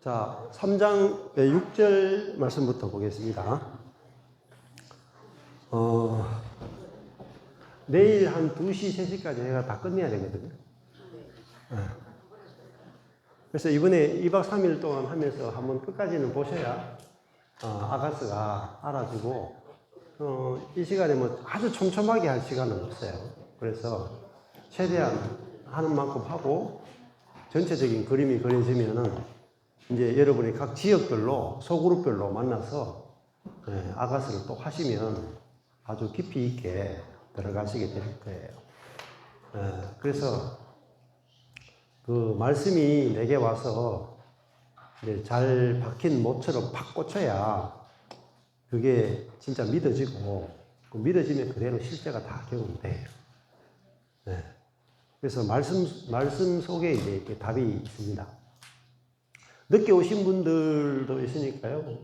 자, 3장 6절 말씀부터 보겠습니다. 내일 한 2시, 3시까지 제가 다 끝내야 되거든요. 그래서 이번에 2박 3일 동안 하면서 한번 끝까지는 보셔야 아가스가 알아주고 이 시간에 뭐 아주 촘촘하게 할 시간은 없어요. 그래서 최대한 하는 만큼 하고 전체적인 그림이 그려지면은 이제 여러분이 각 지역별로 소그룹별로 만나서 아가스를 또 하시면 아주 깊이 있게 들어가시게 될 거예요. 그래서 그 말씀이 내게 와서 이제 잘 박힌 못처럼 팍 꽂혀야 그게 진짜 믿어지고 그 믿어지면 그대로 실제가 다 경험돼요. 그래서 말씀 속에 이제 이렇게 답이 있습니다. 늦게 오신 분들도 있으니까요.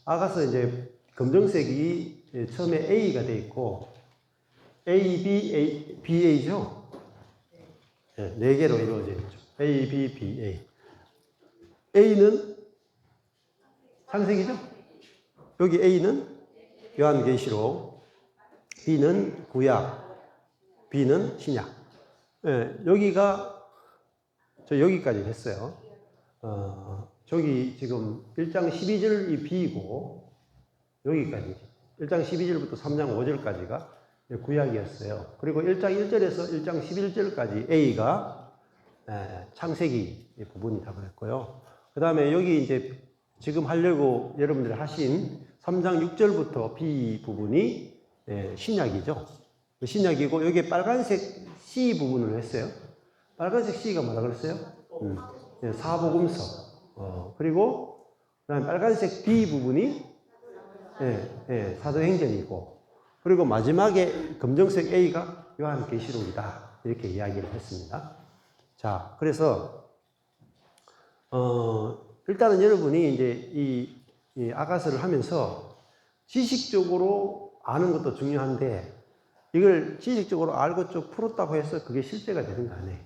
아가서 이제 검정색이 처음에 A가 돼 있고 A, B, BA죠. 네 개로 이루어져 있죠. A, B, B, A. A는 창세기죠. 여기 A는 요한계시록, B는 구약, B는 신약. 여기가 저 여기까지 했어요. 저기 지금 1장 12절이 B이고 여기까지 1장 12절부터 3장 5절까지가 구약이었어요. 그리고 1장 1절에서 1장 11절까지 A가 창세기 부분이 다 그랬고요. 그 다음에 여기 이제 지금 하려고 여러분들이 하신 3장 6절부터 B 부분이 신약이죠. 신약이고 여기 빨간색 C 부분을 했어요. 빨간색 C가 뭐라 그랬어요? 사복음서. 그리고 그다음에 빨간색 B 부분이 사도행전이고, 그리고 마지막에 검정색 A가 요한계시록이다. 이렇게 이야기를 했습니다. 자, 그래서 일단은 여러분이 이제 이 아가서를 하면서 지식적으로 아는 것도 중요한데 이걸 지식적으로 알고 쭉 풀었다고 해서 그게 실제가 되는 거 아니에요.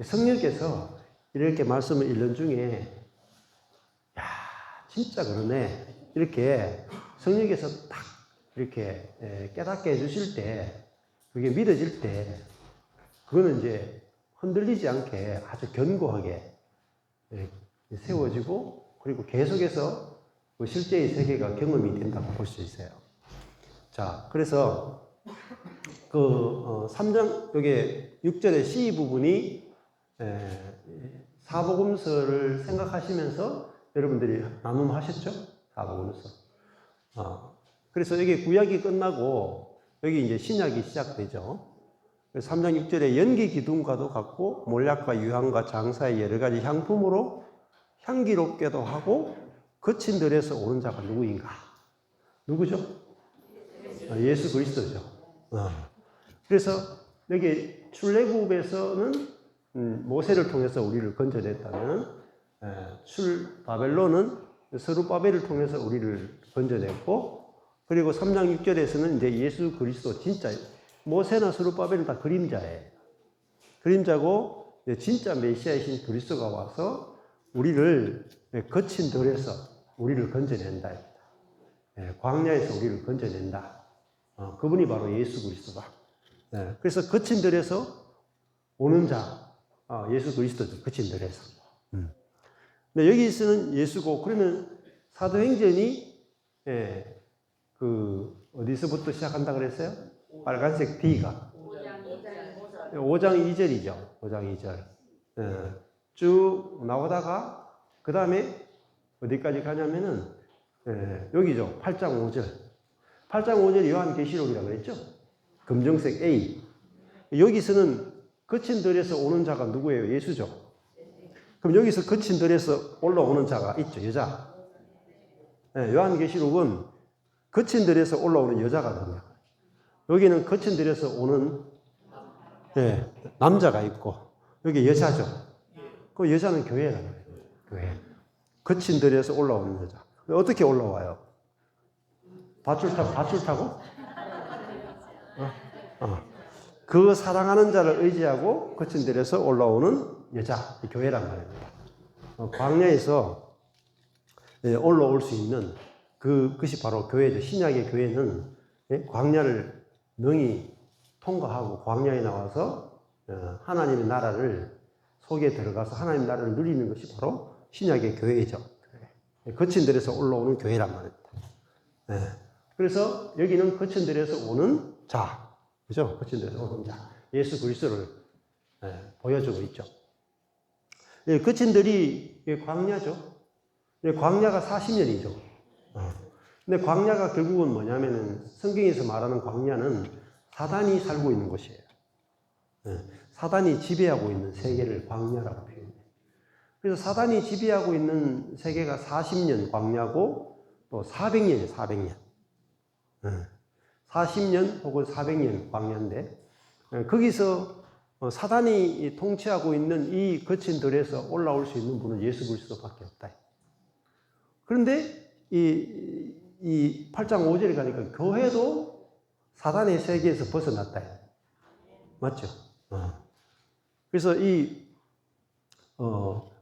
성령께서 이렇게 말씀을 읽는 중에 야 진짜 그러네 이렇게 성령께서 딱 이렇게 깨닫게 해주실 때 그게 믿어질 때 그거는 이제 흔들리지 않게 아주 견고하게 세워지고 그리고 계속해서 그 실제의 세계가 경험이 된다고 볼 수 있어요. 자, 그래서 그 3장 여기 6절의 C 부분이 사복음서를 생각하시면서 여러분들이 나눔하셨죠? 사복음서. 그래서 여기 구약이 끝나고 여기 이제 신약이 시작되죠. 그래서 3장 6절에 연기 기둥과도 같고 몰약과 유향과 장사의 여러 가지 향품으로 향기롭게도 하고 거친 들에서 오는 자가 누구인가? 누구죠? 예수 그리스도죠. 그래서 여기 출애굽에서는 모세를 통해서 우리를 건져냈다면 바벨론은 스룹바벨을 통해서 우리를 건져냈고, 그리고 3장 6절에서는 이제 예수 그리스도 진짜 모세나 스룹바벨은 다 그림자예요. 그림자고 진짜 메시아이신 그리스도가 와서 우리를 거친 들에서 우리를 건져낸다. 광야에서 우리를 건져낸다. 그분이 바로 예수 그리스도다. 그래서 거친 들에서 오는 자. 예수 그리스도죠. 거친 들에서. 근데 여기서는 예수고, 그러면 사도행전이, 어디서부터 시작한다 그랬어요? 빨간색 D가. 5장 2절이죠. 5장 2절. 쭉 나오다가, 그 다음에 어디까지 가냐면은, 여기죠. 8장 5절. 8장 5절이 요한계시록이라고 그랬죠? 검정색 A. 여기서는 거친 들에서 오는 자가 누구예요? 예수죠. 그럼 여기서 거친 들에서 올라오는 자가 있죠. 여자. 요한계시록은 거친 들에서 올라오는 여자거든요. 여기는 거친 들에서 오는 남자가 있고 여기 여자죠. 그 여자는 교회라는 거예요. 교회. 거친 들에서 올라오는 여자. 어떻게 올라와요? 밧줄 타고? 그 사랑하는 자를 의지하고 거친 들에서 올라오는 여자, 교회란 말입니다. 광야에서 올라올 수 있는 그것이 바로 교회죠. 신약의 교회는 광야를 능히 통과하고 광야에 나와서 하나님의 나라를 속에 들어가서 하나님의 나라를 누리는 것이 바로 신약의 교회죠. 거친 들에서 올라오는 교회란 말입니다. 그래서 여기는 거친 들에서 오는 자, 그죠? 거친 들에서 오는 자, 예수 그리스도를 보여주고 있죠. 거친 들이 광야죠. 광야가 40년이죠. 근데 광야가 결국은 뭐냐면은 성경에서 말하는 광야는 사단이 살고 있는 곳이에요. 사단이 지배하고 있는 세계를 광야라고 표현해요. 그래서 사단이 지배하고 있는 세계가 40년 광야고 또 400년이에요, 400년. 40년 혹은 400년 광야인데 거기서 사단이 통치하고 있는 이 거친 들에서 올라올 수 있는 분은 예수 그리스도밖에 없다. 그런데 이 8장 5절에 가니까 교회도 사단의 세계에서 벗어났다. 맞죠? 그래서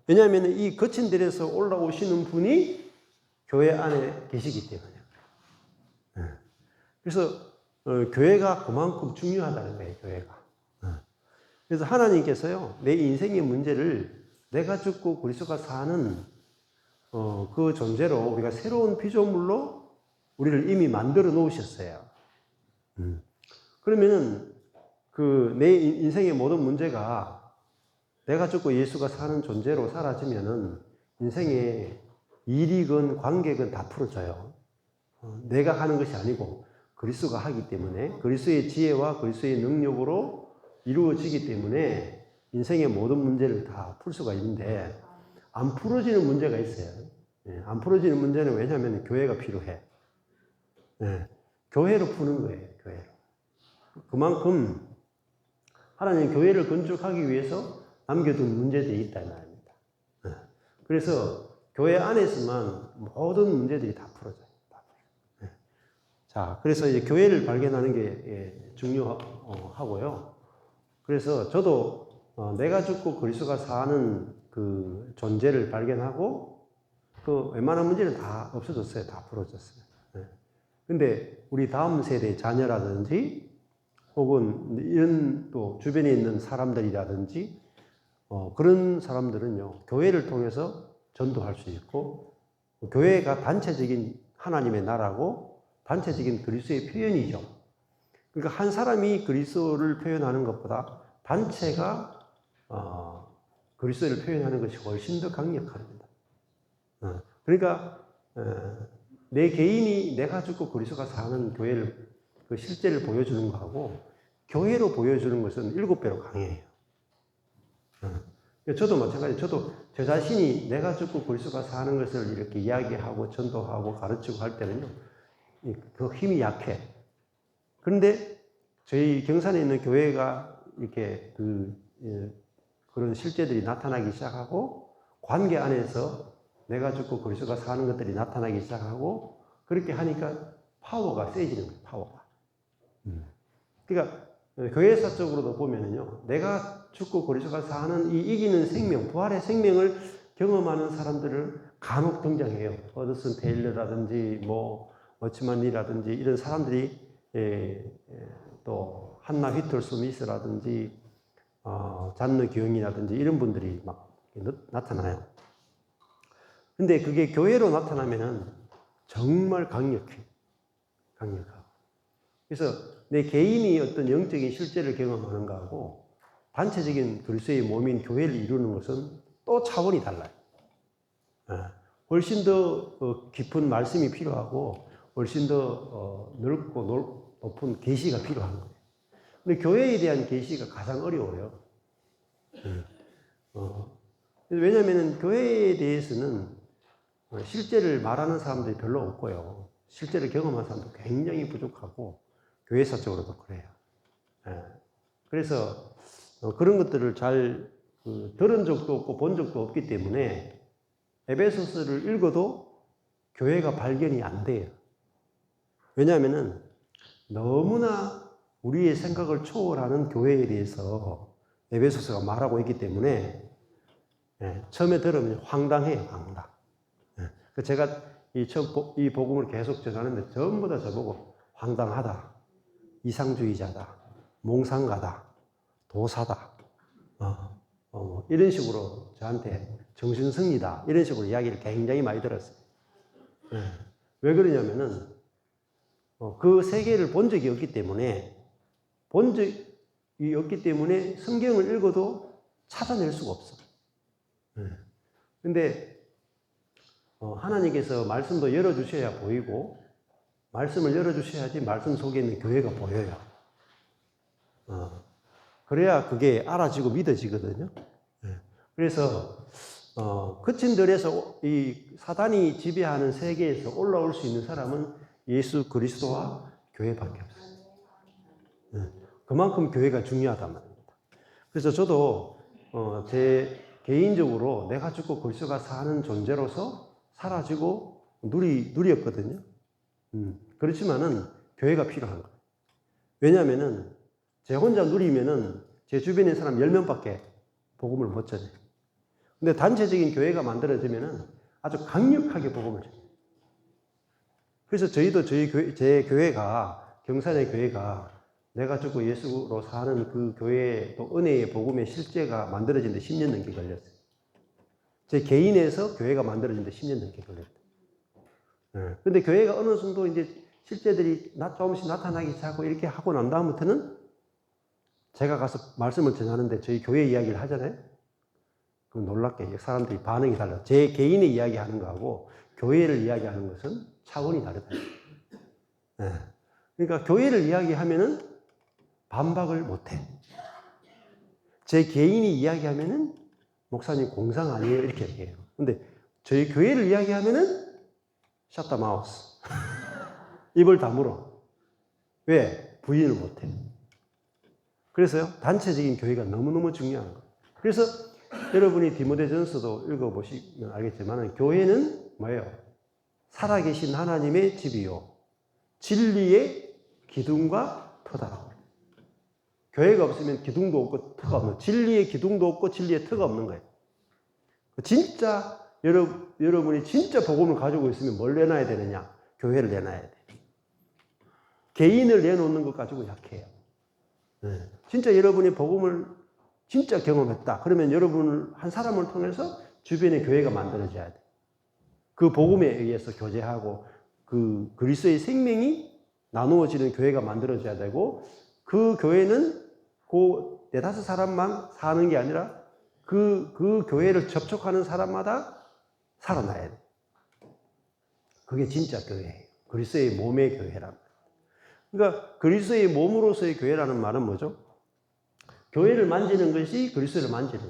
왜냐하면 이 거친 들에서 올라오시는 분이 교회 안에 계시기 때문에. 그래서 교회가 그만큼 중요하다는 거예요, 교회가. 그래서 하나님께서요, 내 인생의 문제를 내가 죽고 그리스도가 사는 그 존재로 우리가 새로운 피조물로 우리를 이미 만들어 놓으셨어요. 그러면은 내 인생의 모든 문제가 내가 죽고 예수가 사는 존재로 사라지면은 인생의 일이건 관계건 다 풀어져요. 내가 하는 것이 아니고 그리스도가 하기 때문에 그리스도의 지혜와 그리스도의 능력으로 이루어지기 때문에 인생의 모든 문제를 다 풀 수가 있는데 안 풀어지는 문제가 있어요. 안 풀어지는 문제는 왜냐하면 교회가 필요해. 교회로 푸는 거예요, 교회로. 그만큼 하나님 교회를 건축하기 위해서 남겨둔 문제들이 있다는 말입니다. 그래서 교회 안에서만 모든 문제들이 다 풀어져요. 자, 그래서 이제 교회를 발견하는 게 중요하고요. 그래서 저도 내가 죽고 그리스도가 사는 그 존재를 발견하고 그 웬만한 문제는 다 없어졌어요. 다 풀어졌어요. 근데 우리 다음 세대 자녀라든지 혹은 이런 또 주변에 있는 사람들이라든지 그런 사람들은요, 교회를 통해서 전도할 수 있고 교회가 단체적인 하나님의 나라고 단체적인 그리스도의 표현이죠. 그러니까 한 사람이 그리스도를 표현하는 것보다 단체가 그리스도를 표현하는 것이 훨씬 더 강력합니다. 그러니까 내 개인이 내가 죽고 그리스도가 사는 교회를 그 실제를 보여주는 거하고 교회로 보여주는 것은 7배로 강해요. 저도 마찬가지. 저도 제 자신이 내가 죽고 그리스도가 사는 것을 이렇게 이야기하고 전도하고 가르치고 할 때는요, 그 힘이 약해. 그런데 저희 경산에 있는 교회가 이렇게 그런 실제들이 나타나기 시작하고 관계 안에서 내가 죽고 그리스도가 사는 것들이 나타나기 시작하고 그렇게 하니까 파워가 세지는 거예요. 파워가. 그러니까 교회사적으로도 보면은요, 내가 죽고 그리스도가 사는 이 이기는 생명, 부활의 생명을 경험하는 사람들을 간혹 등장해요. 어드슨 테일러라든지 뭐 워치만 리라든지 이런 사람들이 또 한나 휘틀 스미스라든지 잔느 기영이라든지 이런 분들이 막 나타나요. 근데 그게 교회로 나타나면은 정말 강력해. 강력하고. 그래서 내 개인이 어떤 영적인 실제를 경험하는 거하고 단체적인 그리스도의 몸인 교회를 이루는 것은 또 차원이 달라요. 훨씬 더 깊은 말씀이 필요하고 훨씬 더 넓고 높은 계시가 필요한 거예요. 근데 교회에 대한 계시가 가장 어려워요. 왜냐하면 교회에 대해서는 실제를 말하는 사람들이 별로 없고요. 실제를 경험한 사람도 굉장히 부족하고 교회사적으로도 그래요. 그래서 그런 것들을 잘 들은 적도 없고 본 적도 없기 때문에 에베소서를 읽어도 교회가 발견이 안 돼요. 왜냐하면 너무나 우리의 생각을 초월하는 교회에 대해서 에베소서가 말하고 있기 때문에 예, 처음에 들으면 황당해요, 황당. 예, 제가 이 복음을 계속 전하는데 전부 다 저보고 황당하다, 이상주의자다, 몽상가다, 도사다, 이런 식으로 저한테 정신승리다, 이런 식으로 이야기를 굉장히 많이 들었어요. 예, 왜 그러냐면은 그 세계를 본 적이 없기 때문에 성경을 읽어도 찾아낼 수가 없어. 근데 하나님께서 말씀도 열어주셔야 보이고, 말씀을 열어주셔야지 말씀 속에 있는 교회가 보여요. 그래야 그게 알아지고 믿어지거든요. 그래서 그친 들에서 이 사단이 지배하는 세계에서 올라올 수 있는 사람은 예수 그리스도와 교회밖에 없어요. 그만큼 교회가 중요하단 말입니다. 그래서 저도 제 개인적으로 내가 죽고 그리스도가 사는 존재로서 사라지고 누렸거든요. 그렇지만은 교회가 필요한 거예요. 왜냐하면은 제 혼자 누리면은 제 주변에 있는 사람 10명밖에 복음을 못 전해요. 근데 단체적인 교회가 만들어지면은 아주 강력하게 복음을 전해요. 그래서 저희도 제 교회가, 경산의 교회가 내가 죽고 예수로 사는 그 교회의 또 은혜의 복음의 실제가 만들어지는데 10년 넘게 걸렸어요. 제 개인에서 교회가 만들어지는데 10년 넘게 걸렸어요. 근데 교회가 어느 정도 이제 실제들이 조금씩 나타나기 시작하고 이렇게 하고 난 다음부터는 제가 가서 말씀을 전하는데 저희 교회 이야기를 하잖아요. 그럼 놀랍게 사람들이 반응이 달라요. 제 개인의 이야기 하는 거하고 교회를 이야기하는 것은 차원이 다르다. 그러니까 교회를 이야기하면은 반박을 못해. 제 개인이 이야기하면은 목사님 공상 아니에요? 이렇게 얘기해요. 근데 저희 교회를 이야기하면은 샷 더 마우스. 입을 다물어. 왜? 부인을 못해. 그래서요, 단체적인 교회가 너무너무 중요한 거예요. 그래서 여러분이 디모데전서도 읽어보시면 알겠지만 교회는 뭐예요? 살아계신 하나님의 집이요, 진리의 기둥과 터다. 교회가 없으면 기둥도 없고 터가 없는, 진리의 기둥도 없고 진리의 터가 없는 거예요. 진짜 여러분이 진짜 복음을 가지고 있으면 뭘 내놔야 되느냐? 교회를 내놔야 돼. 개인을 내놓는 것 가지고 약해요. 진짜 여러분이 복음을 진짜 경험했다. 그러면 여러분 한 사람을 통해서 주변에 교회가 만들어져야 돼. 그 복음에 의해서 교제하고 그 그리스도의 생명이 나누어지는 교회가 만들어져야 되고, 그 교회는 그 4-5 사람만 사는 게 아니라 그 교회를 접촉하는 사람마다 살아나야 돼. 그게 진짜 교회예요. 그리스도의 몸의 교회란. 그러니까 그리스도의 몸으로서의 교회라는 말은 뭐죠? 교회를 만지는 것이 그리스도를 만지는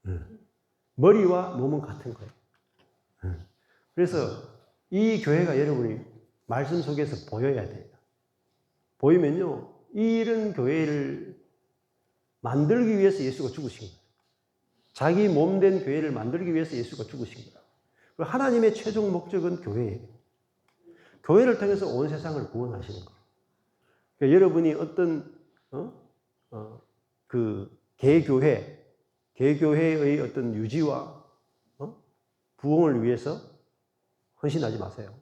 거예요. 머리와 몸은 같은 거예요. 그래서 이 교회가 여러분이 말씀 속에서 보여야 돼요. 보이면요, 이런 교회를 만들기 위해서 예수가 죽으신 거예요. 자기 몸된 교회를 만들기 위해서 예수가 죽으신 거예요. 하나님의 최종 목적은 교회예요. 교회를 통해서 온 세상을 구원하시는 거예요. 그러니까 여러분이 어떤 그 개교회의 어떤 유지와 부흥을 위해서 헌신하지 마세요.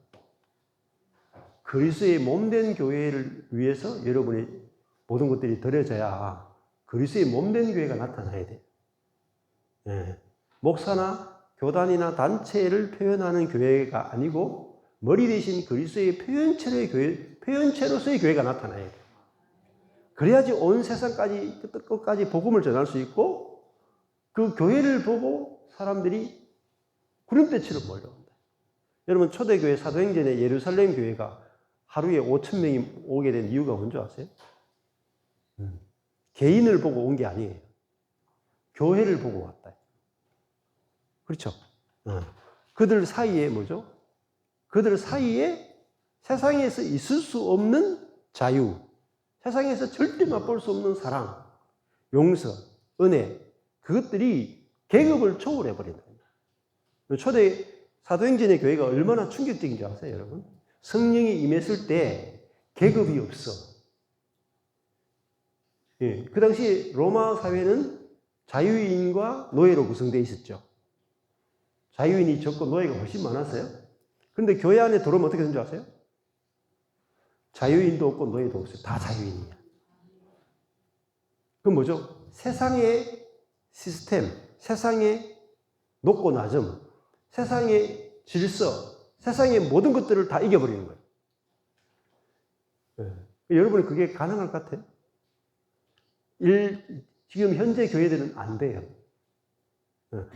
그리스도의 몸된 교회를 위해서 여러분의 모든 것들이 드려져야 그리스도의 몸된 교회가 나타나야 돼요. 목사나 교단이나 단체를 표현하는 교회가 아니고 머리 대신 그리스도의 표현체로서의 교회가 나타나야 돼요. 그래야지 온 세상까지 끝까지 복음을 전할 수 있고, 그 교회를 보고 사람들이 구름대처럼 몰려온다. 여러분, 초대교회 사도행전의 예루살렘 교회가 하루에 5,000명이 오게 된 이유가 뭔지 아세요? 개인을 보고 온 게 아니에요. 교회를 보고 왔다. 그렇죠? 그들 사이에 뭐죠? 그들 사이에 세상에서 있을 수 없는 자유, 세상에서 절대 맛볼 수 없는 사랑, 용서, 은혜, 그것들이 계급을 초월해버린다. 초대 사도행전의 교회가 얼마나 충격적인지 아세요, 여러분? 성령이 임했을 때 계급이 없어. 그 당시 로마 사회는 자유인과 노예로 구성되어 있었죠. 자유인이 적고 노예가 훨씬 많았어요. 그런데 교회 안에 들어오면 어떻게 되는 줄 아세요? 자유인도 없고 노예도 없어요. 다 자유인이에요. 그건 뭐죠? 세상의 시스템, 세상의 높고 낮음, 세상의 질서, 세상의 모든 것들을 다 이겨버리는 거예요. 네. 여러분이 그게 가능할 것 같아요? 지금 현재 교회들은 안 돼요.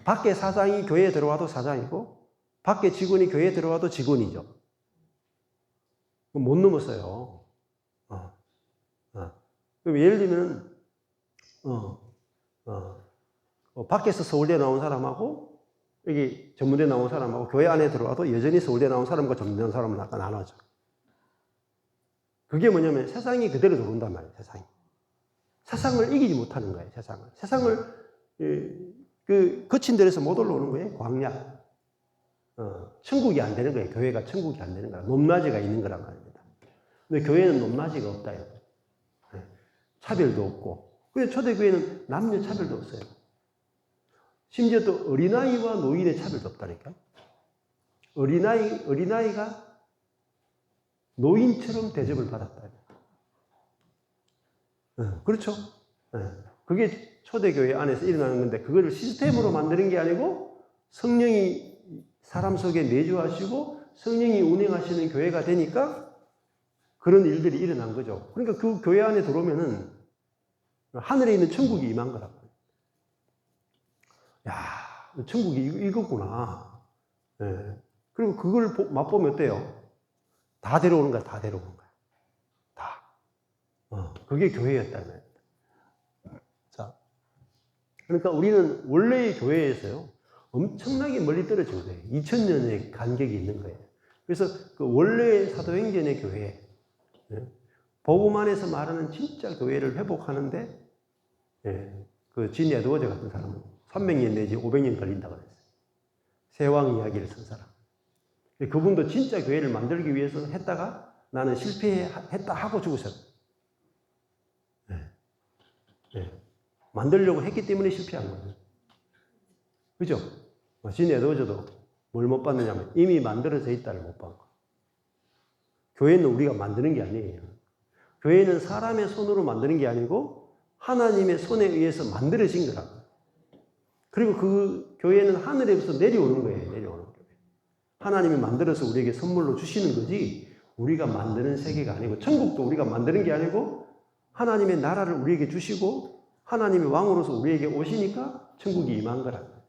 밖에 사장이 교회에 들어와도 사장이고, 밖에 직원이 교회에 들어와도 직원이죠. 못 넘었어요. 그럼 예를 들면, 밖에서 서울대 나온 사람하고, 여기 전문대 나온 사람하고, 교회 안에 들어와도 여전히 서울대 나온 사람과 전문대 나온 사람은 약간 나눠져. 그게 뭐냐면 세상이 그대로 들어온단 말이에요, 세상이. 세상을 이기지 못하는 거예요, 세상을. 세상을, 거친 데에서 못 올라오는 거예요, 광야. 천국이 안 되는 거예요, 교회가 천국이 안 되는 거라. 높낮이가 있는 거란 말입니다. 근데 교회는 높낮이가 없다요. 차별도 없고. 근데 초대교회는 남녀 차별도 없어요. 심지어 또 어린아이와 노인의 차별도 없다니까. 어린아이가 노인처럼 대접을 받았다. 그렇죠? 그게 초대교회 안에서 일어나는 건데, 그거를 시스템으로 만드는 게 아니고, 성령이 사람 속에 내주하시고, 성령이 운행하시는 교회가 되니까, 그런 일들이 일어난 거죠. 그러니까 그 교회 안에 들어오면은, 하늘에 있는 천국이 임한 거라고. 야, 천국이 이거구나. 그리고 그걸 맛보면 어때요? 다 데려오는 거야, 다 데려오는 거야. 다. 그게 교회였다는 거예요. 자, 그러니까 우리는 원래의 교회에서요, 엄청나게 멀리 떨어진 거예요. 2000년의 간격이 있는 거예요. 그래서 그 원래 사도행전의 교회, 복음 안에서 말하는 진짜 교회를 회복하는데, 그 진 에드워즈 같은 사람은 300년 내지 500년 걸린다고 그랬어요. 세왕 이야기를 쓴 사람. 그분도 진짜 교회를 만들기 위해서 했다가 나는 실패했다 하고 죽으셨어요. 만들려고 했기 때문에 실패한 거예요. 그죠? 진 에드워즈도 뭘 못 받느냐면 이미 만들어져 있다를 못 받은 거예요. 교회는 우리가 만드는 게 아니에요. 교회는 사람의 손으로 만드는 게 아니고 하나님의 손에 의해서 만들어진 거라고. 그리고 그 교회는 하늘에서 내려오는 거예요. 내려오는 거예요. 하나님이 만들어서 우리에게 선물로 주시는 거지 우리가 만드는 세계가 아니고, 천국도 우리가 만드는 게 아니고 하나님의 나라를 우리에게 주시고 하나님의 왕으로서 우리에게 오시니까 천국이 임한 거라고.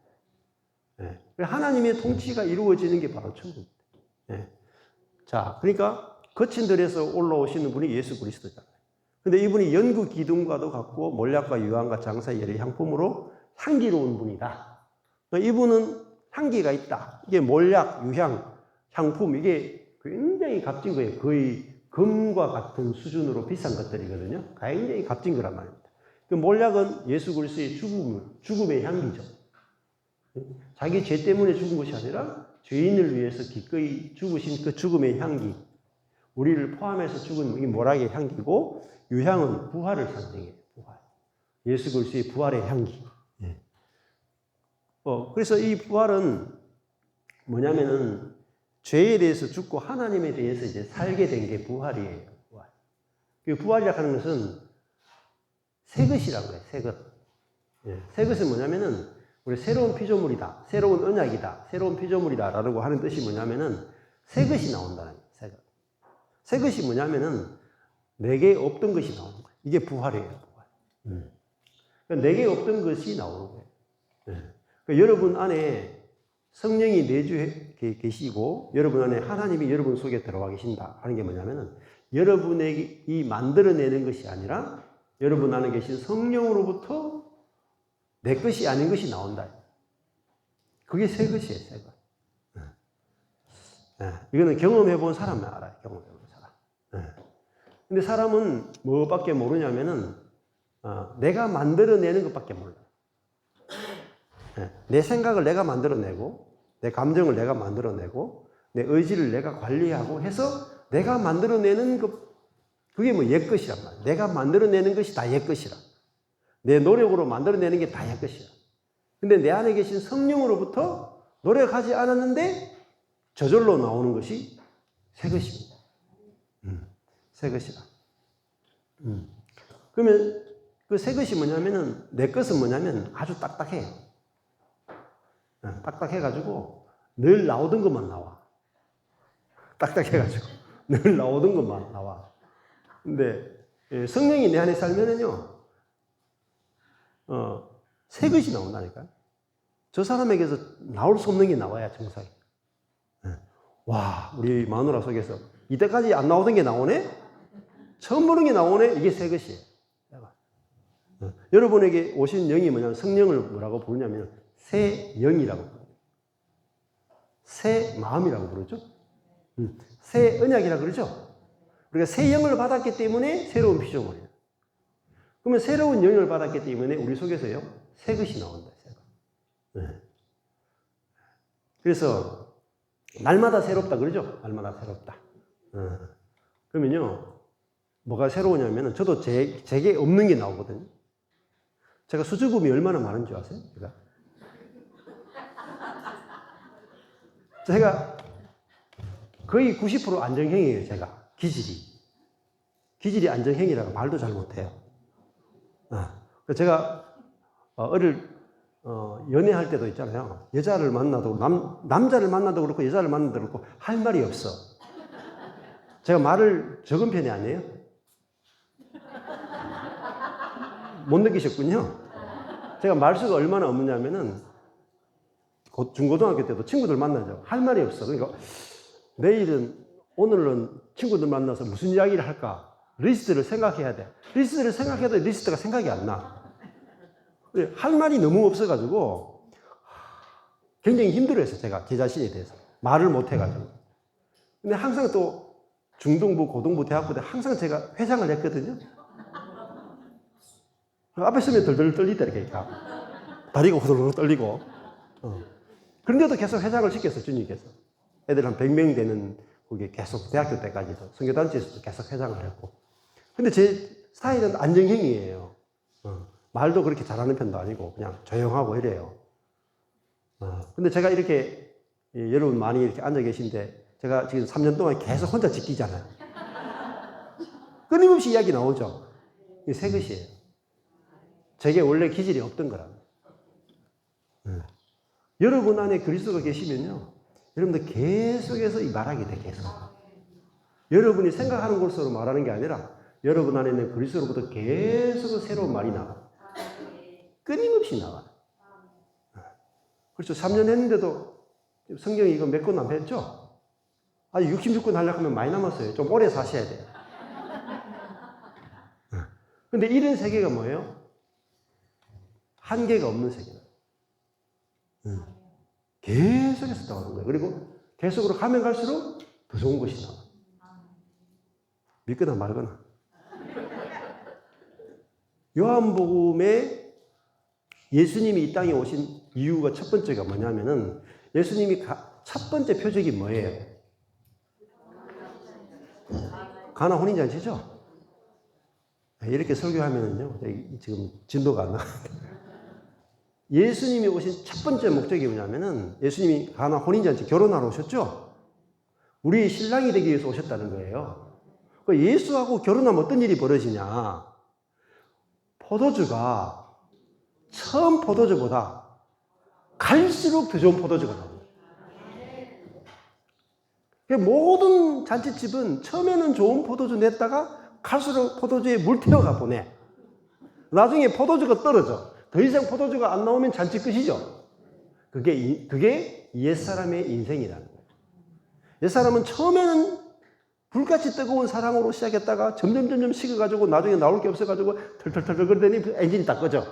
하나님의 통치가 이루어지는 게 바로 천국입니다. 자, 그러니까 거친 들에서 올라오시는 분이 예수 그리스도잖아요. 근데 이분이 연구 기둥과도 같고 몰약과 유황과 장사열의 향품으로 향기로운 분이다. 이분은 향기가 있다. 이게 몰약, 유향, 향품, 이게 굉장히 값진 거예요. 거의 금과 같은 수준으로 비싼 것들이거든요. 굉장히 값진 거란 말입니다. 그 몰약은 예수 그리스도의 죽음의 향기죠. 자기 죄 때문에 죽은 것이 아니라 죄인을 위해서 기꺼이 죽으신 그 죽음의 향기. 우리를 포함해서 죽은 이 몰약의 향기고, 유향은 부활을 상징해요. 부활. 예수 그리스도의 부활의 향기. 그래서 이 부활은 뭐냐면은 죄에 대해서 죽고 하나님에 대해서 이제 살게 된 게 부활이에요. 부활. 그 부활이라고 하는 것은 새 것이라는 거예요. 새 것. 새 것은 뭐냐면은 우리 새로운 피조물이다, 새로운 언약이다, 새로운 피조물이다라고 하는 뜻이 뭐냐면은 새 것이 나온다는 거예요. 새 것. 새 것이 뭐냐면은 내게 없던 것이 나오는 거예요. 이게 부활이에요. 부활. 그러니까 내게 없던 것이 나오는 거예요. 그러니까 여러분 안에 성령이 내주해 계시고 여러분 안에 하나님이 여러분 속에 들어와 계신다 하는 게 뭐냐면은 여러분에게 이 만들어내는 것이 아니라 여러분 안에 계신 성령으로부터 내 것이 아닌 것이 나온다. 그게 새 것이에요, 새 것. 이거는 경험해 본 사람만 알아요. 경험해 본 사람. 근데 사람은 뭐밖에 모르냐면은 내가 만들어내는 것밖에 몰라요. 내 생각을 내가 만들어내고, 내 감정을 내가 만들어내고, 내 의지를 내가 관리하고 해서 내가 만들어내는 것, 그게 뭐 옛것이란 말이야. 내가 만들어내는 것이 다 옛것이라. 내 노력으로 만들어내는 게 다의 것이야. 근데 내 안에 계신 성령으로부터 노력하지 않았는데 저절로 나오는 것이 새 것입니다. 새 것이다. 그러면 그 새 것이 뭐냐면은, 내 것은 뭐냐면 아주 딱딱해요. 딱딱해가지고 늘 나오던 것만 나와. 딱딱해가지고 늘 나오던 것만 나와. 근데 성령이 내 안에 살면은요, 새 것이 나온다니까요. 저 사람에게서 나올 수 없는 게 나와야 정상이. 와, 우리 마누라 속에서 이때까지 안 나오던 게 나오네? 처음 보는 게 나오네? 이게 새 것이에요. 여러분에게 오신 영이 뭐냐면, 성령을 뭐라고 부르냐면 새 영이라고 부르죠. 새 마음이라고 부르죠. 새 언약이라고 그러죠. 우리가 새 영을 받았기 때문에 새로운 피조물이에요. 그러면 새로운 영을 받았기 때문에 우리 속에서요, 새 것이 나온다. 그래서 날마다 새롭다 그러죠. 날마다 새롭다. 그러면요, 뭐가 새로우냐면은, 저도 제게 없는 게 나오거든요. 제가 수줍음이 얼마나 많은 줄 아세요? 제가 거의 90% 안정형이에요. 제가 기질이 안정형이라고 말도 잘 못해요. 제가 연애할 때도 있잖아요. 여자를 만나도 남자를 만나도 그렇고 여자를 만나도 그렇고 할 말이 없어. 제가 말을 적은 편이 아니에요. 못 느끼셨군요. 제가 말수가 얼마나 없느냐면은, 중고등학교 때도 친구들 만나죠. 할 말이 없어. 그러니까 오늘은 친구들 만나서 무슨 이야기를 할까? 리스트를 생각해야 돼. 리스트를 생각해도 리스트가 생각이 안 나. 할 말이 너무 없어가지고 굉장히 힘들어했어요. 제가 제 자신에 대해서. 말을 못해가지고. 근데 항상 또 중등부, 고등부, 대학부 때 항상 제가 회상을 했거든요. 앞에 서면 덜덜 떨리다, 이렇게. 다리가 후들후들 떨리고. 그런데도 계속 회상을 시켰어요, 주님께서. 애들 한 100명 되는, 거기 계속 대학교 때까지도, 선교단체에서도 계속 회상을 했고. 근데 제 스타일은 안정형이에요. 말도 그렇게 잘하는 편도 아니고, 그냥 조용하고 이래요. 근데 제가 이렇게, 여러분 많이 이렇게 앉아 계신데, 제가 지금 3년 동안 계속 혼자 지키잖아요. 끊임없이 이야기 나오죠. 이게 새 것이에요. 제게 원래 기질이 없던 거라고. 여러분 안에 그리스도가 계시면요, 여러분들 계속해서 이 말하게 돼, 계속. 여러분이 생각하는 것으로 말하는 게 아니라 여러분 안에 있는 그리스도로부터 계속 새로운 말이 나와. 끊임없이 나와. 그렇죠. 3년 했는데도 성경이 이거 몇 권 안 했죠? 아직 66권 하려고 하면 많이 남았어요. 좀 오래 사셔야 돼요. 근데 이런 세계가 뭐예요? 한계가 없는 세계다. 계속해서 나오는 거예요. 그리고 계속으로 가면 갈수록 더 좋은 것이 나와. 믿거나 말거나. 요한복음에 예수님이 이 땅에 오신 이유가 첫 번째가 뭐냐면은, 예수님이 첫 번째 표적이 뭐예요? 가나 혼인잔치죠? 이렇게 설교하면은요, 지금 진도가 안 나가는데. 예수님이 오신 첫 번째 목적이 뭐냐면은, 예수님이 가나 혼인잔치 결혼하러 오셨죠? 우리 신랑이 되기 위해서 오셨다는 거예요. 예수하고 결혼하면 어떤 일이 벌어지냐? 포도주가 처음 포도주보다 갈수록 더 좋은 포도주가 나옵니다. 모든 잔치집은 처음에는 좋은 포도주 냈다가 갈수록 포도주에 물 태워가 보내. 나중에 포도주가 떨어져. 더 이상 포도주가 안 나오면 잔치 끝이죠. 그게 옛사람의 인생이라는 거예요. 옛사람은 처음에는 불같이 뜨거운 사랑으로 시작했다가 점점 식어가지고 나중에 나올 게 없어가지고 털털털 그러더니 엔진이 딱 꺼져.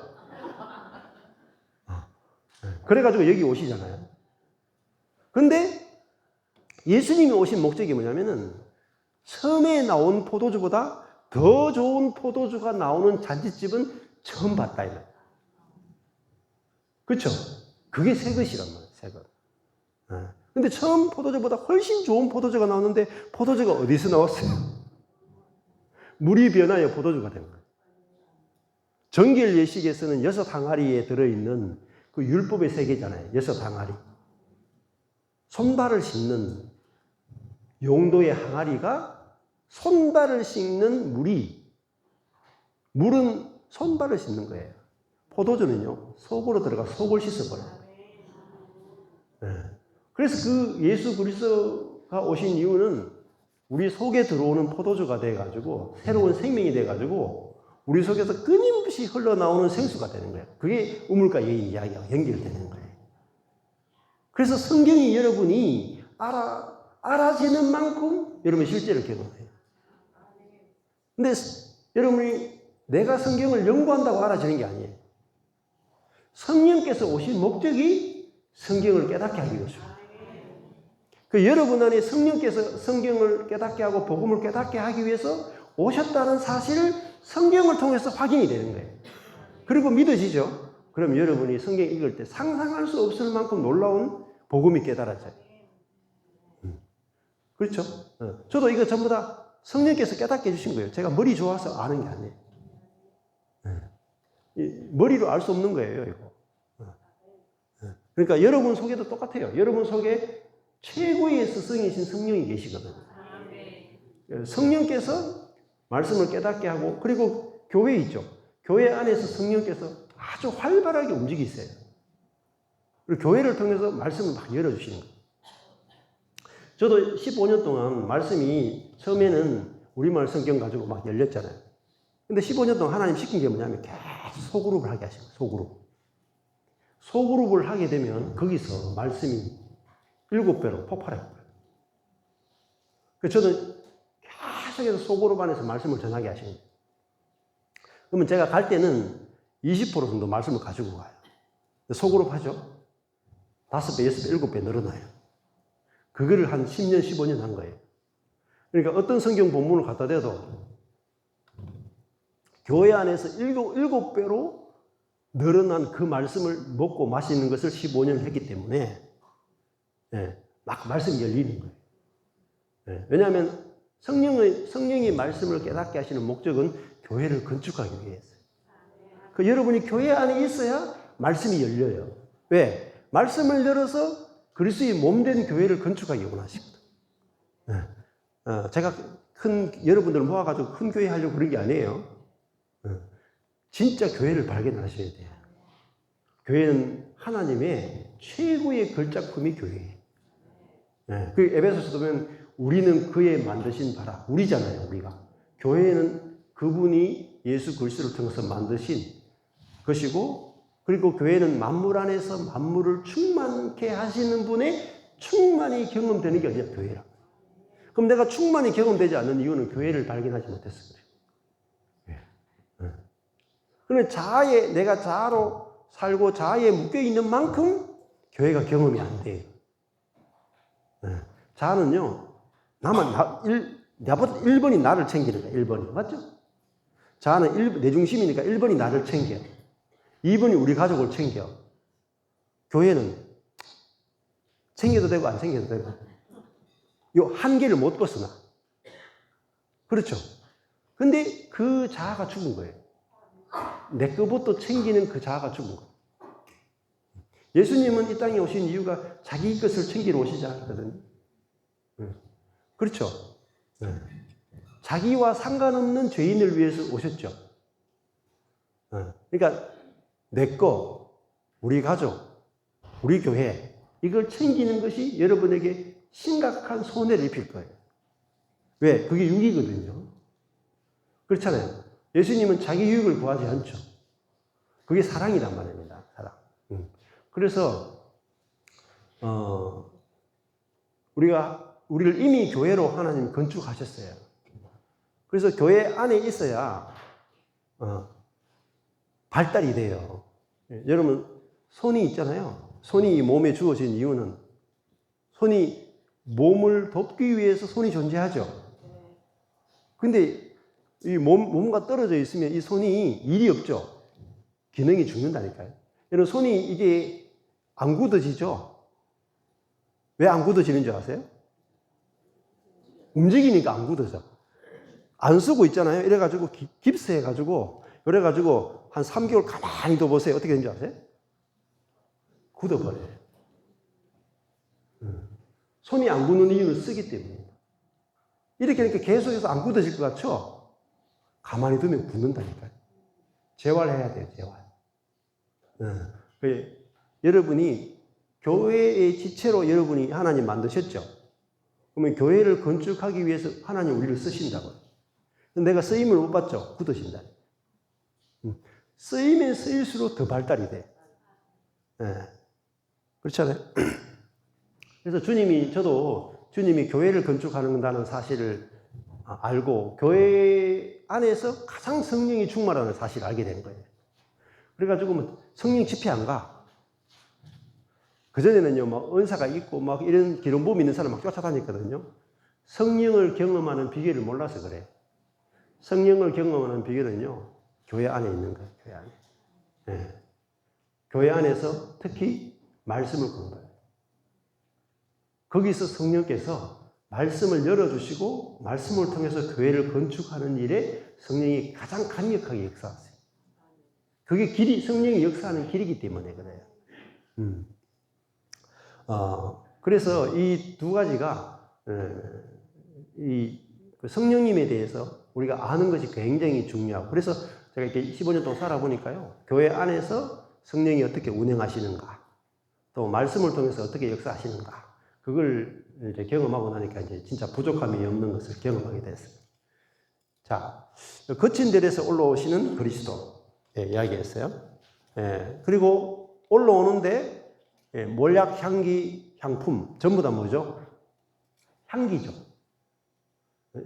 그래가지고 여기 오시잖아요. 근데 예수님이 오신 목적이 뭐냐면은, 처음에 나온 포도주보다 더 좋은 포도주가 나오는 잔치집은 처음 봤다, 이거예요. 그렇죠? 그게 새 것이란 말이에요, 새 것. 근데 처음 포도주보다 훨씬 좋은 포도주가 나오는데, 포도주가 어디서 나왔어요? 물이 변하여 포도주가 된 거예요. 정결 예식에서는 6항아리에 들어있는 그 율법의 세계잖아요. 6항아리. 손발을 씻는 용도의 항아리가 손발을 씻는 물은 손발을 씻는 거예요. 포도주는요, 속으로 들어가 속을 씻어버려요. 네. 그래서 그 예수 그리스도가 오신 이유는 우리 속에 들어오는 포도주가 돼가지고 새로운 생명이 돼가지고 우리 속에서 끊임없이 흘러나오는 생수가 되는 거예요. 그게 우물가의 이야기와 연결되는 거예요. 그래서 성경이 여러분이 알아지는 만큼 여러분 실제로 경험해요. 근데 여러분이 내가 성경을 연구한다고 알아지는 게 아니에요. 성령께서 오신 목적이 성경을 깨닫게 하기 위해서입니다. 그 여러분 안에 성령께서 성경을 깨닫게 하고 복음을 깨닫게 하기 위해서 오셨다는 사실을 성경을 통해서 확인이 되는 거예요. 그리고 믿어지죠? 그럼 여러분이 성경 읽을 때 상상할 수 없을 만큼 놀라운 복음이 깨달아져요. 그렇죠? 저도 이거 전부 다 성령께서 깨닫게 해주신 거예요. 제가 머리 좋아서 아는 게 아니에요. 머리로 알 수 없는 거예요, 이거. 그러니까 여러분 속에도 똑같아요. 여러분 속에 최고의 스승이신 성령이 계시거든요. 성령께서 말씀을 깨닫게 하고, 그리고 교회 있죠. 교회 안에서 성령께서 아주 활발하게 움직이세요. 그리고 교회를 통해서 말씀을 막 열어주시는 거예요. 저도 15년 동안 말씀이 처음에는 우리말 성경 가지고 막 열렸잖아요. 근데 15년 동안 하나님 시킨 게 뭐냐면 계속 소그룹을 하게 하신 거예요. 소그룹. 소그룹을 하게 되면 거기서 말씀이 7배로 폭발해요. 그래서 저는 계속해서 소그룹 안에서 말씀을 전하게 하시는 거예요. 그러면 제가 갈 때는 20% 정도 말씀을 가지고 가요. 소그룹 하죠? 5배, 6배, 7배 늘어나요. 그거를 한 10년, 15년 한 거예요. 그러니까 어떤 성경 본문을 갖다 대도 교회 안에서 7배로 늘어난 그 말씀을 먹고 마시는 것을 15년을 했기 때문에 막 말씀이 열리는 거예요. 왜냐하면 성령이 말씀을 깨닫게 하시는 목적은 교회를 건축하기 위해서요. 그 여러분이 교회 안에 있어야 말씀이 열려요. 왜? 말씀을 열어서 그리스도의 몸된 교회를 건축하기 원하시거든. 제가 여러분들 모아가지고 큰 교회 하려고 그런 게 아니에요. 진짜 교회를 발견하셔야 돼요. 교회는 하나님의 최고의 걸작품이 교회예요. 그 에베소서 보면 우리는 그의 만드신 바라. 우리잖아요, 우리가. 교회는 그분이 예수 그리스도를 통해서 만드신 것이고, 그리고 교회는 만물 안에서 만물을 충만케 하시는 분의 충만이 경험되는 게 어디야? 교회라. 그럼 내가 충만히 경험되지 않는 이유는 교회를 발견하지 못했어. 그러면 내가 자아로 살고 자아에 묶여있는 만큼 교회가 경험이 안 돼요. 자아는요, 나보다 1번이 나를 챙기는 거야, 1번이. 맞죠? 자아는 내 중심이니까 1번이 나를 챙겨. 2번이 우리 가족을 챙겨. 교회는 챙겨도 되고 안 챙겨도 되고. 요 한계를 못 벗어나. 그렇죠? 근데 그 자아가 죽은 거예요. 내 것부터 챙기는 그 자아가 죽은 거예요. 예수님은 이 땅에 오신 이유가 자기 것을 챙기러 오시지 않거든요. 그렇죠? 자기와 상관없는 죄인을 위해서 오셨죠. 그러니까 내 거, 우리 가족, 우리 교회, 이걸 챙기는 것이 여러분에게 심각한 손해를 입힐 거예요. 왜? 그게 유익이거든요. 그렇잖아요. 예수님은 자기 유익을 구하지 않죠. 그게 사랑이란 말입니다. 사랑. 그래서 우리를 이미 교회로 하나님 건축하셨어요. 그래서 교회 안에 있어야 발달이 돼요. 여러분 손이 있잖아요. 손이 몸에 주어진 이유는 손이 몸을 돕기 위해서 손이 존재하죠. 근데 이 몸과 떨어져 있으면 이 손이 일이 없죠. 기능이 죽는다니까요. 여러분 손이 이게 안 굳어지죠. 왜 안 굳어지는 줄 아세요? 움직이니까 안 굳어져. 안 쓰고 있잖아요. 이래가지고 깁스해가지고 그래가지고 한 3개월 가만히 둬보세요. 어떻게 되는지 아세요? 굳어버려요. 손이 안 굳는 이유는 쓰기 때문입니다. 이렇게 계속해서 안 굳어질 것 같죠? 가만히 두면 굳는다니까요. 재활해야 돼요, 재활. 여러분이 교회의 지체로 여러분이 하나님 만드셨죠? 그러면 교회를 건축하기 위해서 하나님 우리를 쓰신다고요. 내가 쓰임을 못 받죠? 굳어진다. 쓰이면 쓰일수록 더 발달이 돼. 그렇잖아요? 그래서 저도 주님이 교회를 건축하는다는 사실을 알고 교회 안에서 가장 성령이 충만하는 사실을 알게 된 거예요. 그래가지고 성령 집회 안 가. 그전에는요, 막 은사가 있고 막 이런 기름부음 있는 사람 막 쫓아다녔거든요. 성령을 경험하는 비결을 몰라서 그래. 성령을 경험하는 비결은요, 교회 안에 있는 거예요, 교회 안에. 교회 안에서 특히 말씀을 공부해요. 거기서 성령께서 말씀을 열어주시고 말씀을 통해서 교회를 건축하는 일에 성령이 가장 강력하게 역사하세요. 그게 성령이 역사하는 길이기 때문에 그래요. 그래서 이 두 가지가 성령님에 대해서 우리가 아는 것이 굉장히 중요하고, 그래서 제가 이렇게 15년 동안 살아보니까요, 교회 안에서 성령이 어떻게 운행하시는가, 또 말씀을 통해서 어떻게 역사하시는가, 그걸 이제 경험하고 나니까 이제 진짜 부족함이 없는 것을 경험하게 됐어요. 자, 거친 들에서 올라오시는 그리스도 이야기했어요. 그리고 올라오는데 몰약, 향기, 향품 전부 다 뭐죠? 향기죠.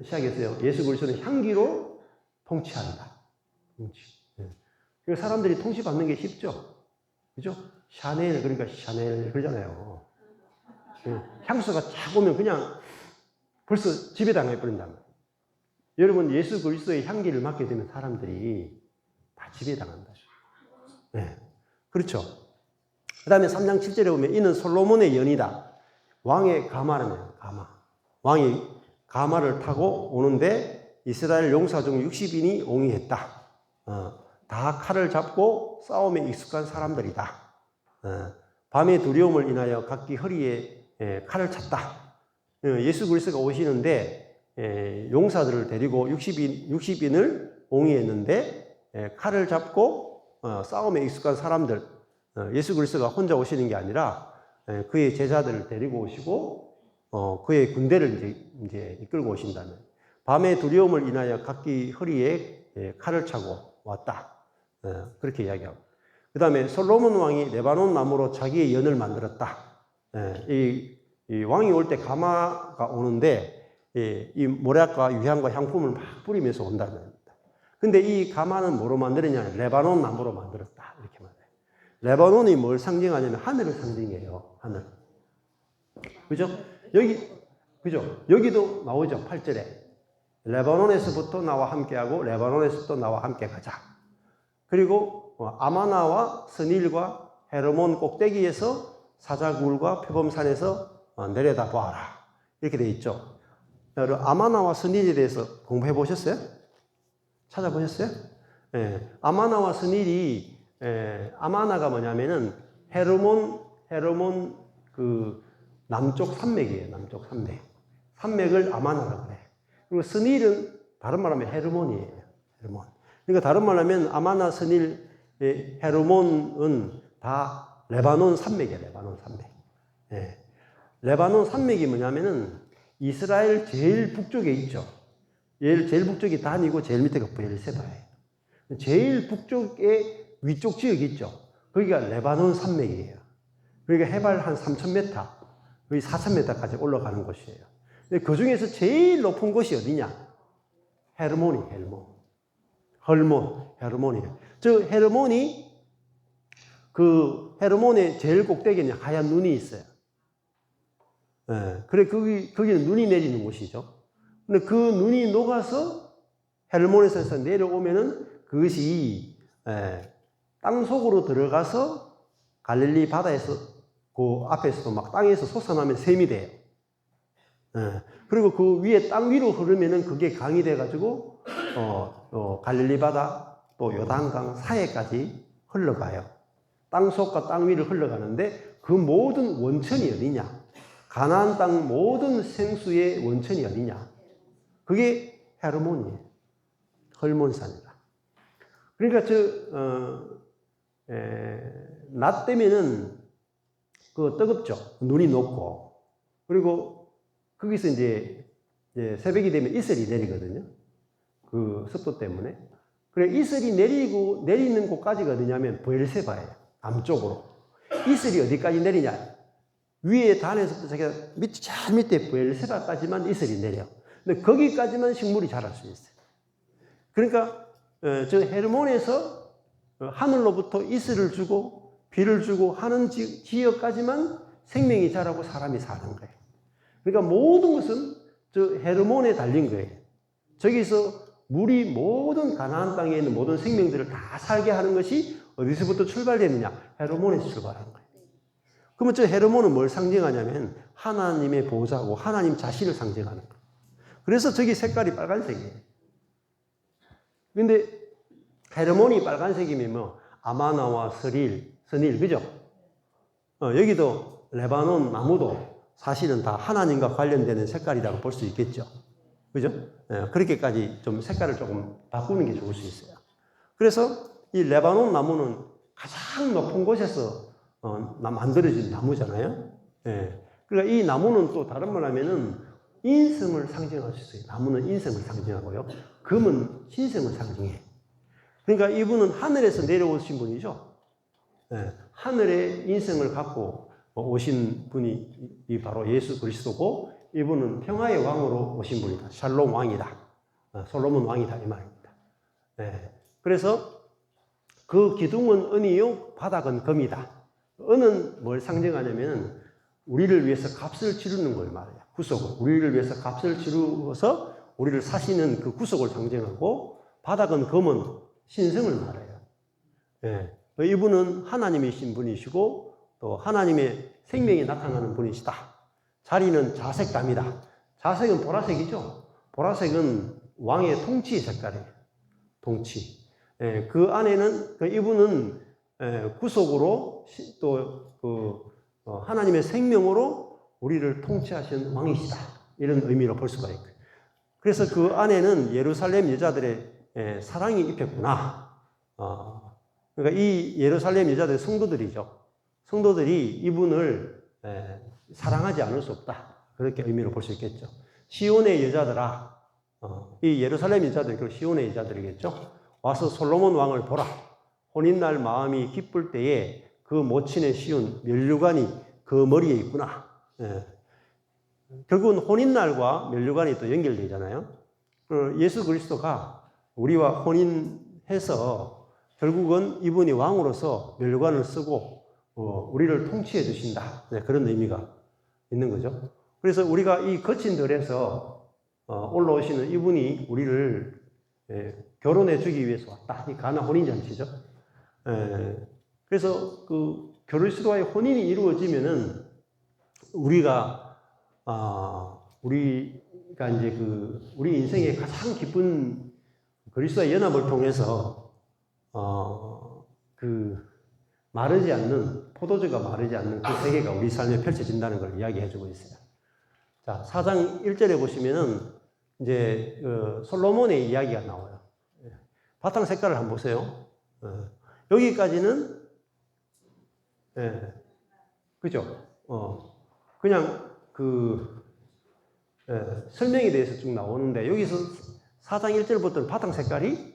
시작했어요. 예수 그리스도는 향기로 통치한다. 통치. 그러니까 사람들이 통치받는 게 쉽죠. 그죠? 샤넬, 그러니까 샤넬 그러잖아요. 향수가 쫙 오면 그냥 벌써 지배당해 버린단 말이에요. 여러분, 예수 그리스도의 향기를 맡게 되면 사람들이 다 지배당한다. 네. 그렇죠. 그 다음에 3장 7절에 보면 이는 솔로몬의 연이다. 왕의 가마라네요. 가마. 왕이 가마를 타고 오는데 이스라엘 용사 중 60인이 옹이했다. 다 칼을 잡고 싸움에 익숙한 사람들이다. 밤의 두려움을 인하여 각기 허리에 칼을 찼다. 예수 그리스도가 오시는데 용사들을 데리고 60인을 옹이했는데 칼을 잡고 싸움에 익숙한 사람들, 예수 그리스도가 혼자 오시는 게 아니라 그의 제자들을 데리고 오시고 그의 군대를 이제 이끌고 오신다는, 밤의 두려움을 인하여 각기 허리에 칼을 차고 왔다. 그렇게 이야기하고, 그 다음에 솔로몬 왕이 레바논 나무로 자기의 연을 만들었다. 이 왕이 올 때 가마가 오는데 이 모략과 유향과 향품을 막 뿌리면서 온다는 겁니다. 근데 이 가마는 뭐로 만들었냐? 레바논 나무로 만들었다. 이렇게 말해요. 레바논이 뭘 상징하냐면 하늘을 상징해요. 하늘. 그죠? 여기도 나오죠. 8절에. 레바논에서부터 나와 함께하고 레바논에서부터 나와 함께 가자. 그리고 아마나와 스닐과 헤르몬 꼭대기에서 사자굴과 표범산에서 내려다 보아라. 이렇게 되어 있죠. 아마나와 스닐에 대해서 공부해 보셨어요? 찾아보셨어요? 아마나와 스닐이, 아마나가 뭐냐면은 헤르몬 그 남쪽 산맥이에요. 남쪽 산맥. 산맥을 아마나라고 그래. 그리고 스닐은 다른 말하면 헤르몬이에요. 헤르몬. 그러니까 다른 말하면 아마나, 스닐, 헤르몬은 다 레바논 산맥이에요. 레바논 산맥. 레바논 산맥이 뭐냐면은 이스라엘 제일 북쪽에 있죠. 제일 북쪽이 단이고 제일 밑에가 브엘세바예요. 제일 북쪽에 위쪽 지역이 있죠. 거기가 레바논 산맥이에요. 그러니까 해발 한 3,000m, 거의 4,000m까지 올라가는 곳이에요. 그 중에서 제일 높은 곳이 어디냐? 헤르몬이에요. 저 헤르몬의 제일 꼭대기에는 하얀 눈이 있어요. 그래, 거기는 눈이 내리는 곳이죠. 근데 그 눈이 녹아서 헤르몬에서 내려오면은 그것이 땅 속으로 들어가서 갈릴리 바다에서 그 앞에서도 막 땅에서 솟아나면 샘이 돼요. 그리고 그 위에 땅 위로 흐르면은 그게 강이 돼가지고 갈릴리 바다, 또 요단강 사이까지 흘러가요. 땅속과 땅 위를 흘러가는데 그 모든 원천이 어디냐? 가나안 땅 모든 생수의 원천이 어디냐? 그게 헤르몬이에요. 헐몬산이다. 그러니까 낮 되면은 그 뜨겁죠. 눈이 녹고. 그리고 거기서 이제 새벽이 되면 이슬이 내리거든요. 그 습도 때문에. 그래, 이슬이 내리는 곳까지가 어디냐면 브엘세바예요. 남쪽으로. 이슬이 어디까지 내리냐? 위에 단에서부터 자기가 저 밑에 브엘세바까지만 이슬이 내려. 근데 거기까지만 식물이 자랄 수 있어요. 그러니까 저 헤르몬에서 하늘로부터 이슬을 주고 비를 주고 하는 지역까지만 생명이 자라고 사람이 사는 거예요. 그러니까 모든 것은 저 헤르몬에 달린 거예요. 저기서 물이 모든 가나안 땅에 있는 모든 생명들을 다 살게 하는 것이 어디서부터 출발되느냐? 헤르몬에서 출발하는 거예요. 그러면 저 헤르몬은 뭘 상징하냐면 하나님의 보호자고 하나님 자신을 상징하는 거예요. 그래서 저기 색깔이 빨간색이에요. 근데 헤르몬이 빨간색이면 뭐 아마나와 선일, 그죠? 여기도 레바논 나무도 사실은 다 하나님과 관련되는 색깔이라고 볼 수 있겠죠. 그죠? 그렇게까지 좀 색깔을 조금 바꾸는 게 좋을 수 있어요. 그래서 이 레바논 나무는 가장 높은 곳에서 만들어진 나무잖아요. 그러니까 이 나무는 또 다른 말 하면은 인성을 상징할 수 있어요. 나무는 인성을 상징하고요. 금은 신성을 상징해요. 그러니까 이분은 하늘에서 내려오신 분이죠. 하늘의 인성을 갖고 오신 분이 바로 예수 그리스도고 이분은 평화의 왕으로 오신 분이다. 샬롬 왕이다. 솔로몬 왕이다. 이 말입니다. 그래서 그 기둥은 은이요, 바닥은 금이다. 은은 뭘 상징하냐면 우리를 위해서 값을 치르는 걸 말해요. 구속을. 우리를 위해서 값을 치르어서 우리를 사시는 그 구속을 상징하고 바닥은 금은 신성을 말해요. 이분은 하나님이신 분이시고 또 하나님의 생명이 나타나는 분이시다. 자리는 자색감이다. 자색은 보라색이죠. 보라색은 왕의 통치의 색깔이에요. 통치. 그 안에는 이분은 구속으로 또 하나님의 생명으로 우리를 통치하신 왕이시다. 이런 의미로 볼 수가 있고요. 그래서 그 안에는 예루살렘 여자들의 사랑이 입혔구나. 그러니까 이 예루살렘 여자들의 성도들이죠. 성도들이 이분을 사랑하지 않을 수 없다. 그렇게 의미로 볼 수 있겠죠. 시온의 여자들아, 이 예루살렘 여자들, 그 시온의 여자들이겠죠. 와서 솔로몬 왕을 보라. 혼인날 마음이 기쁠 때에 그 모친의 시온 면류관이 그 머리에 있구나. 결국은 혼인날과 면류관이 또 연결되잖아요. 예수 그리스도가 우리와 혼인해서 결국은 이분이 왕으로서 면류관을 쓰고 우리를 통치해 주신다. 그런 의미가 있는 거죠. 그래서 우리가 이 거친 들에서 올라오시는 이분이 우리를 결혼해 주기 위해서 왔다. 이 가나 혼인잔치죠. 그래서 그 그리스도와의 혼인이 이루어지면은 우리가 이제 우리 인생의 가장 기쁜 그리스도의 연합을 통해서 마르지 않는 포도주가 마르지 않는 그 세계가 우리 삶에 펼쳐진다는 걸 이야기해 주고 있어요. 자, 4장 1절에 보시면은 이제 솔로몬의 이야기가 나와요. 바탕 색깔을 한번 보세요. 여기까지는 그죠? 그냥 설명에 대해서 쭉 나오는데 여기서 4장 1절부터는 바탕 색깔이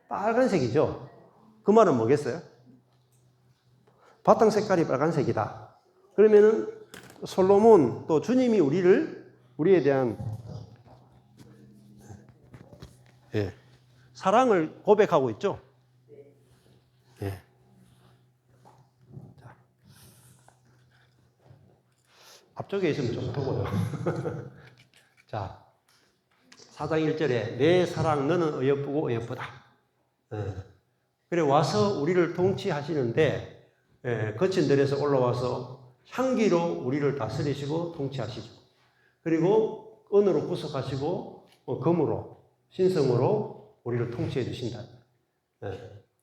빨간색이죠. 그 말은 뭐겠어요? 바탕 색깔이 빨간색이다. 그러면은 솔로몬 또 주님이 우리에 대한 사랑을 고백하고 있죠. 자, 앞쪽에 있으면 좀 보고요. 자, 4장 1절에 내 사랑 너는 어여쁘고 어여쁘다. 그래 와서 우리를 통치하시는데 거친 들에서 올라와서 향기로 우리를 다스리시고 통치하시죠. 그리고 은으로 구속하시고 금으로 신성으로 우리를 통치해 주신다.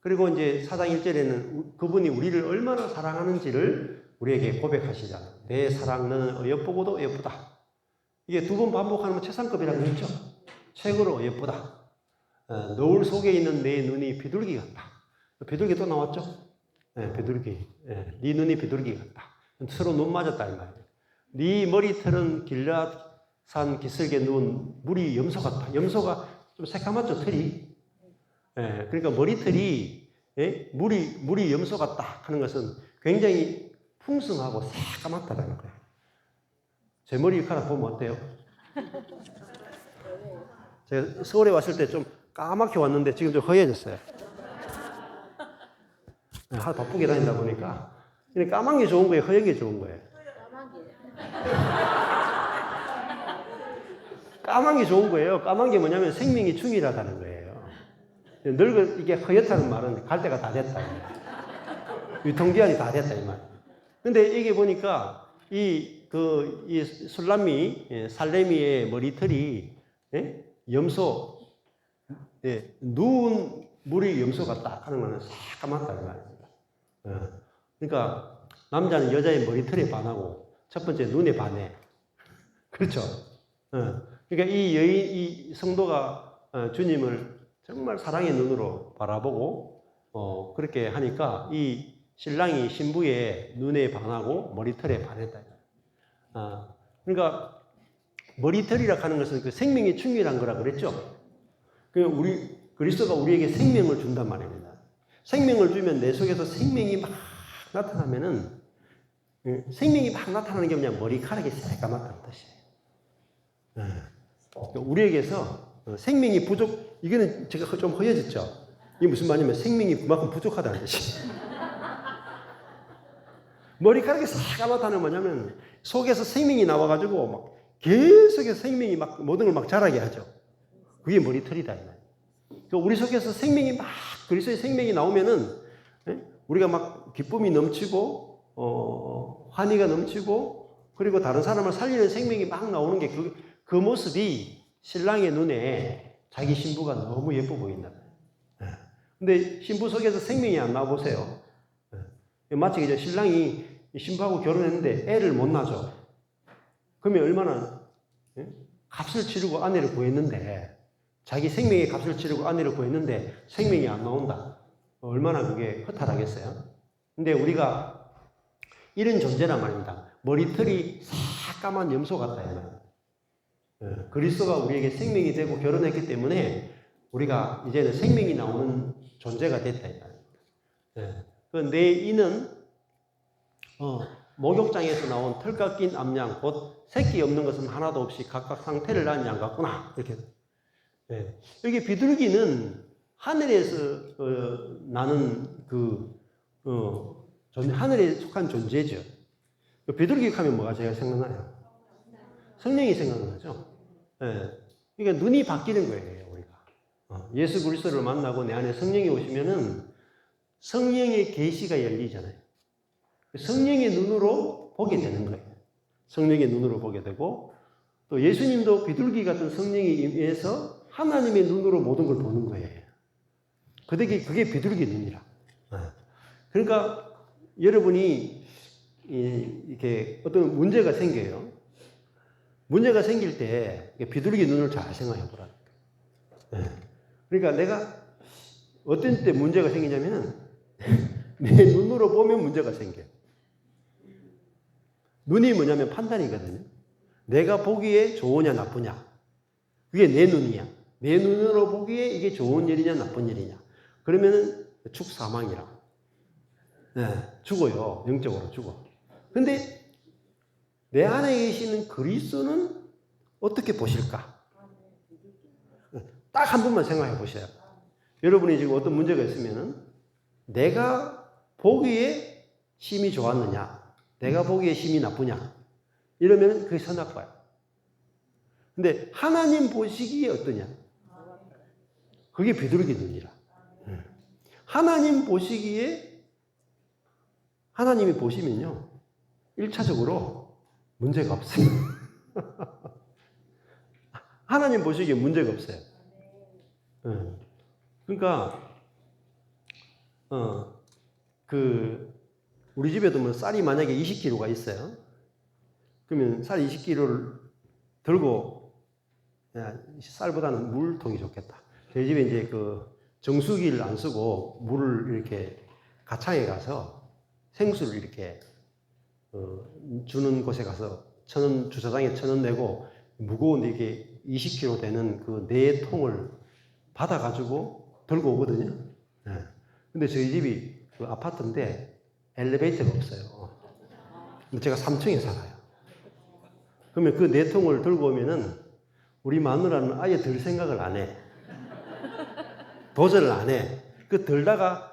그리고 이제 4장 1절에는 그분이 우리를 얼마나 사랑하는지를 우리에게 고백하시잖아요. 내 사랑 너는 어여쁘고도 어여쁘다. 이게 두 번 반복하면 최상급이라고 했죠. 최고로 어여쁘다. 노을 속에 있는 내 눈이 비둘기 같다. 비둘기 또 나왔죠? 비둘기. 네 눈이 비둘기 같다. 서로 눈 맞았다 이 말이에요. 네 머리털은 길앗산 기슭에 누운 물이 염소 같다. 염소가 좀 새까맣죠, 털이. 그러니까 머리털이 물이 염소 같다 하는 것은 굉장히 풍성하고 새까맣다는 거예요. 제 머리카락 보면 어때요? 제가 서울에 왔을 때 좀 까맣게 왔는데 지금 좀 허해졌어요. 하도 바쁘게 다니다 보니까 까만 게 좋은 거예요? 허연 게 좋은 거예요? 까만 게 좋은 거예요. 까만 게 뭐냐면 생명이 충실하다는 거예요. 이게 허옇다는 말은 갈 때가 다 됐다. 유통기한이 다 됐다 이 말. 근데 이게 보니까 이 술람미 살레미의 머리털이 염소 누운 물이 염소 같다 하는 거는 새까맣다 이 말입니다. 그러니까 남자는 여자의 머리털에 반하고 첫 번째 눈에 반해. 그렇죠? 그러니까 이 성도가 주님을 정말 사랑의 눈으로 바라보고 그렇게 하니까 이 신랑이 신부의 눈에 반하고 머리털에 반했다. 그러니까 머리털이라 하는 것은 그 생명이 충실한 거라 그랬죠. 그리스도가 우리에게 생명을 준단 말입니다. 생명을 주면 내 속에서 생명이 막 나타나면은 생명이 막 나타나는 게 뭐냐 머리카락이 새까맣다는 뜻이에요. 우리에게서 생명이 부족, 이거는 제가 좀 허해졌죠. 이게 무슨 말이냐면 생명이 그만큼 부족하다는 뜻이에요. 머리카락이 새까맣다는 뭐냐면 속에서 생명이 나와가지고 막 계속해서 생명이 막 모든 걸 막 자라게 하죠. 그게 머리털이다. 우리 속에서 생명이 막 그리스도의 생명이 나오면은 우리가 막 기쁨이 넘치고 환희가 넘치고 그리고 다른 사람을 살리는 생명이 막 나오는 게 그 모습이 신랑의 눈에 자기 신부가 너무 예뻐 보인다. 근데 신부 속에서 생명이 안 나와 보세요. 마치 이제 신랑이 신부하고 결혼했는데 애를 못 낳죠. 그러면 얼마나 값을 치르고 아내를 구했는데 자기 생명의 값을 치르고 아내를 구했는데 생명이 안 나온다. 얼마나 그게 허탈하겠어요. 근데 우리가 이런 존재란 말입니다. 머리털이 새까만 염소 같다 이 말입니다. 그리스도가 우리에게 생명이 되고 결혼했기 때문에 우리가 이제는 생명이 나오는 존재가 됐다 이 말입니다. 내 이는 목욕장에서 나온 털 깎인 암양 곧 새끼 없는 것은 하나도 없이 각각 상태를 낳은 양 같구나 이렇게. 여기 비둘기는 하늘에서 나는 하늘에 속한 존재죠. 비둘기 하면 뭐가 제가 생각나요? 성령이 생각나죠. 그러니까 눈이 바뀌는 거예요 우리가. 예수 그리스도를 만나고 내 안에 성령이 오시면은 성령의 계시가 열리잖아요. 성령의 눈으로 보게 되는 거예요. 성령의 눈으로 보게 되고 또 예수님도 비둘기 같은 성령이 임해서 하나님의 눈으로 모든 걸 보는 거예요. 그게 비둘기 눈이라. 그러니까 여러분이 이렇게 어떤 문제가 생겨요. 문제가 생길 때 비둘기 눈을 잘 생각해 보라니까. 그러니까 내가 어떤 때 문제가 생기냐면 내 눈으로 보면 문제가 생겨요. 눈이 뭐냐면 판단이거든요. 내가 보기에 좋으냐 나쁘냐. 그게 내 눈이야. 내 눈으로 보기에 이게 좋은 일이냐 나쁜 일이냐. 그러면은 축사망이라. 죽어요. 영적으로 죽어. 근데 내 안에 계시는 그리스도는 어떻게 보실까? 딱 한 번만 생각해 보세요. 여러분이 지금 어떤 문제가 있으면은 내가 보기에 심이 좋았느냐, 내가 보기에 심이 나쁘냐, 이러면 그게 선악 봐요. 근데 하나님 보시기에 어떠냐? 그게 비둘기 눈이라. 하나님 보시기에, 하나님이 보시면요, 1차적으로 문제가 없어요. 하나님 보시기에 문제가 없어요. 그러니까 우리 집에도 뭐 쌀이 만약에 20kg가 있어요. 그러면 쌀 20kg를 들고, 야, 쌀보다는 물통이 좋겠다. 저희 집에 이제 정수기를 안 쓰고 물을 이렇게 가창에 가서 생수를 이렇게 주는 곳에 가서 주차장에 1,000원 내고 무거운 이게 20kg 되는 그 4통을 받아가지고 들고 오거든요. 네. 근데 저희 집이 그 아파트인데 엘리베이터가 없어요. 근데 제가 3층에 살아요. 그러면 그 4통을 들고 오면은 우리 마누라는 아예 들 생각을 안 해. 도전을 안 해. 들다가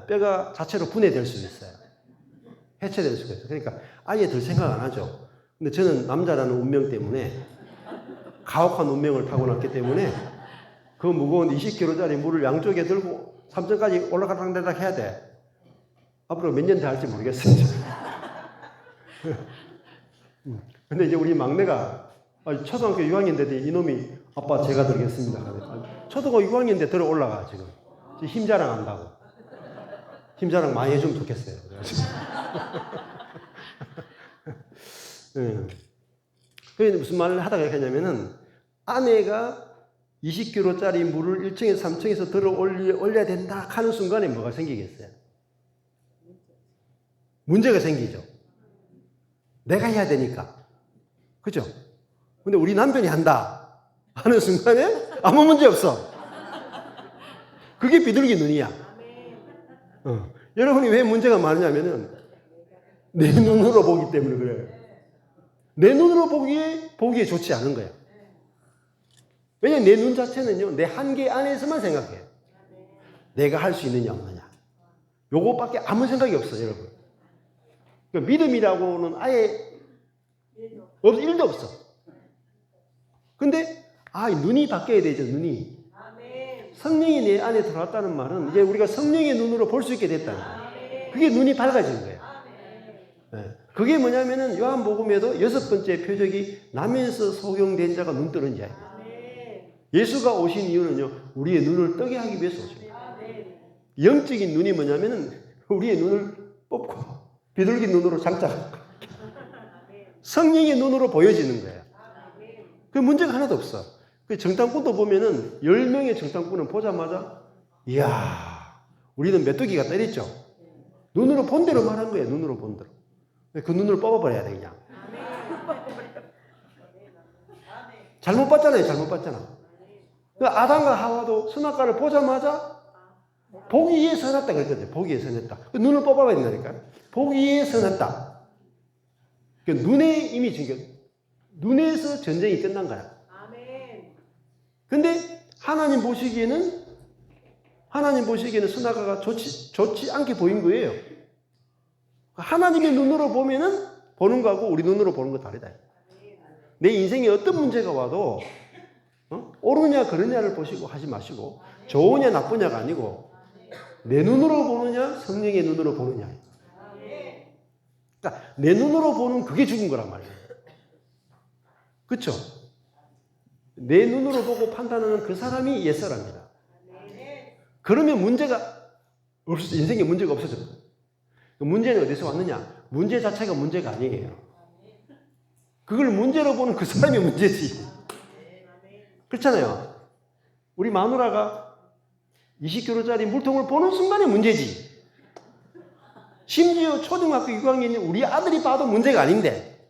뼈가 자체로 분해될 수 있어요. 해체될 수가 있어요. 그러니까 아예 들 생각 안 하죠. 근데 저는 남자라는 운명 때문에, 가혹한 운명을 타고났기 때문에 그 무거운 20kg짜리 물을 양쪽에 들고 3층까지 올라가닥다닥 해야 돼. 앞으로 몇 년 더 할지 모르겠어요. 근데 이제 우리 막내가 초등학교 6학년 되더니 이놈이 아빠 제가 들겠습니다. 초등학교 6학년 때 들어 올라가 지금 힘자랑 한다고. 힘자랑 많이 해주면 좋겠어요. 그게 무슨 말을 하다가 이렇게 하냐면은 아내가 20kg짜리 물을 1층에서 3층에서 들어 올려야 된다 하는 순간에 뭐가 생기겠어요? 문제가 생기죠. 내가 해야 되니까. 그죠? 근데 우리 남편이 한다 하는 순간에 아무 문제 없어. 그게 비둘기 눈이야. 여러분이 왜 문제가 많으냐면은 내 눈으로 보기 때문에 그래요. 내 눈으로 보기에 좋지 않은 거예요. 왜냐면 내 눈 자체는요, 내 한계 안에서만 생각해요. 내가 할 수 있느냐 없느냐. 요거밖에 아무 생각이 없어요, 여러분. 그러니까 믿음이라고는 아예 1도 없어. 근데 눈이 바뀌어야 되죠, 눈이. 성령이 내 안에 들어왔다는 말은 이제 우리가 성령의 눈으로 볼 수 있게 됐다는 거예요. 그게 눈이 밝아진 거예요. 네. 그게 뭐냐면은 요한복음에도 6번째 표적이 남에서 소경된 자가 눈 뜨는 자예요. 예수가 오신 이유는요, 우리의 눈을 뜨게 하기 위해서 오신 거예요. 영적인 눈이 뭐냐면은 우리의 눈을 뽑고 비둘기 눈으로 장착하고 성령의 눈으로 보여지는 거예요. 그 문제가 하나도 없어. 그 정탐꾼도 보면은 10명의 정탐꾼은 보자마자 이야, 우리는 메뚜기가 때렸죠. 눈으로 본 대로 말한 거예요. 눈으로 본 대로. 그 눈을 뽑아버려야 돼 그냥. 잘못 봤잖아요. 잘못 봤잖아. 아담과 하와도 선악과를 보자마자 보기에 선했다 그랬거든요. 보기에 선했다. 눈을 뽑아봐야 된다니까. 보기에 선했다. 그러니까 눈에 이미 지금 눈에서 전쟁이 끝난 거야. 근데 하나님 보시기에는 선악과가 좋지 않게 보인 거예요. 하나님의 눈으로 보면은 보는 거하고 우리 눈으로 보는 거 다르다. 내 인생에 어떤 문제가 와도 옳으냐 그르냐를 보시고 하지 마시고 좋으냐 나쁘냐가 아니고 내 눈으로 보느냐 성령의 눈으로 보느냐. 그러니까 내 눈으로 보는 그게 죽은 거란 말이에요. 그렇죠? 내 눈으로 보고 판단하는 그 사람이 옛사람이다. 그러면 인생에 문제가 없어져요. 문제는 어디서 왔느냐? 문제 자체가 문제가 아니에요. 그걸 문제로 보는 그 사람이 문제지. 그렇잖아요. 우리 마누라가 20kg짜리 물통을 보는 순간에 문제지. 심지어 초등학교 6학년인 우리 아들이 봐도 문제가 아닌데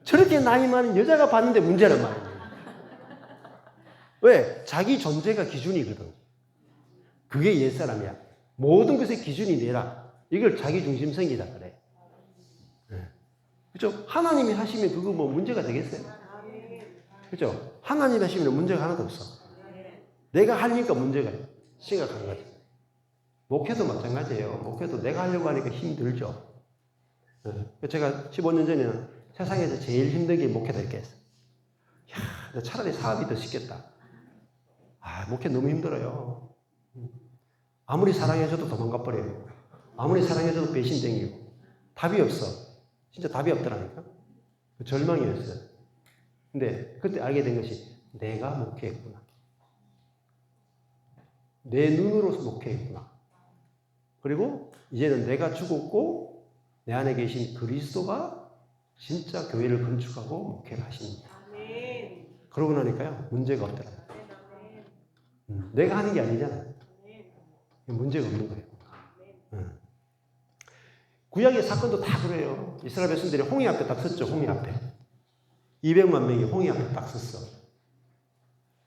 저렇게 나이 많은 여자가 봤는데 문제란 말이에요. 왜? 자기 존재가 기준이거든. 그게 옛사람이야. 모든 것의 기준이 내라. 이걸 자기중심성이다 그래. 그렇죠? 하나님이 하시면 그거 뭐 문제가 되겠어요? 그렇죠? 하나님이 하시면 문제가 하나도 없어. 내가 하니까 문제가 심각한 거지. 목회도 마찬가지예요. 목회도 내가 하려고 하니까 힘들죠. 제가 15년 전에는 세상에서 제일 힘들게 목회다 이렇게 했어요. 야, 차라리 사업이 더 쉽겠다. 목회 너무 힘들어요. 아무리 사랑해줘도 도망가 버려요. 아무리 사랑해줘도 배신 땡기고. 답이 없어. 진짜 답이 없더라니까. 절망이었어요. 근데 그때 알게 된 것이 내가 목회했구나. 내 눈으로 목회했구나. 그리고 이제는 내가 죽었고 내 안에 계신 그리스도가 진짜 교회를 건축하고 목회를 하십니다. 그러고 나니까요 문제가 없더라고요. 내가 하는 게 아니잖아요. 문제가 없는 거예요. 구약의 사건도 다 그래요. 이스라엘 백성들이 홍해 앞에 딱 섰죠. 홍해 앞에 200만 명이 홍해 앞에 딱 섰어.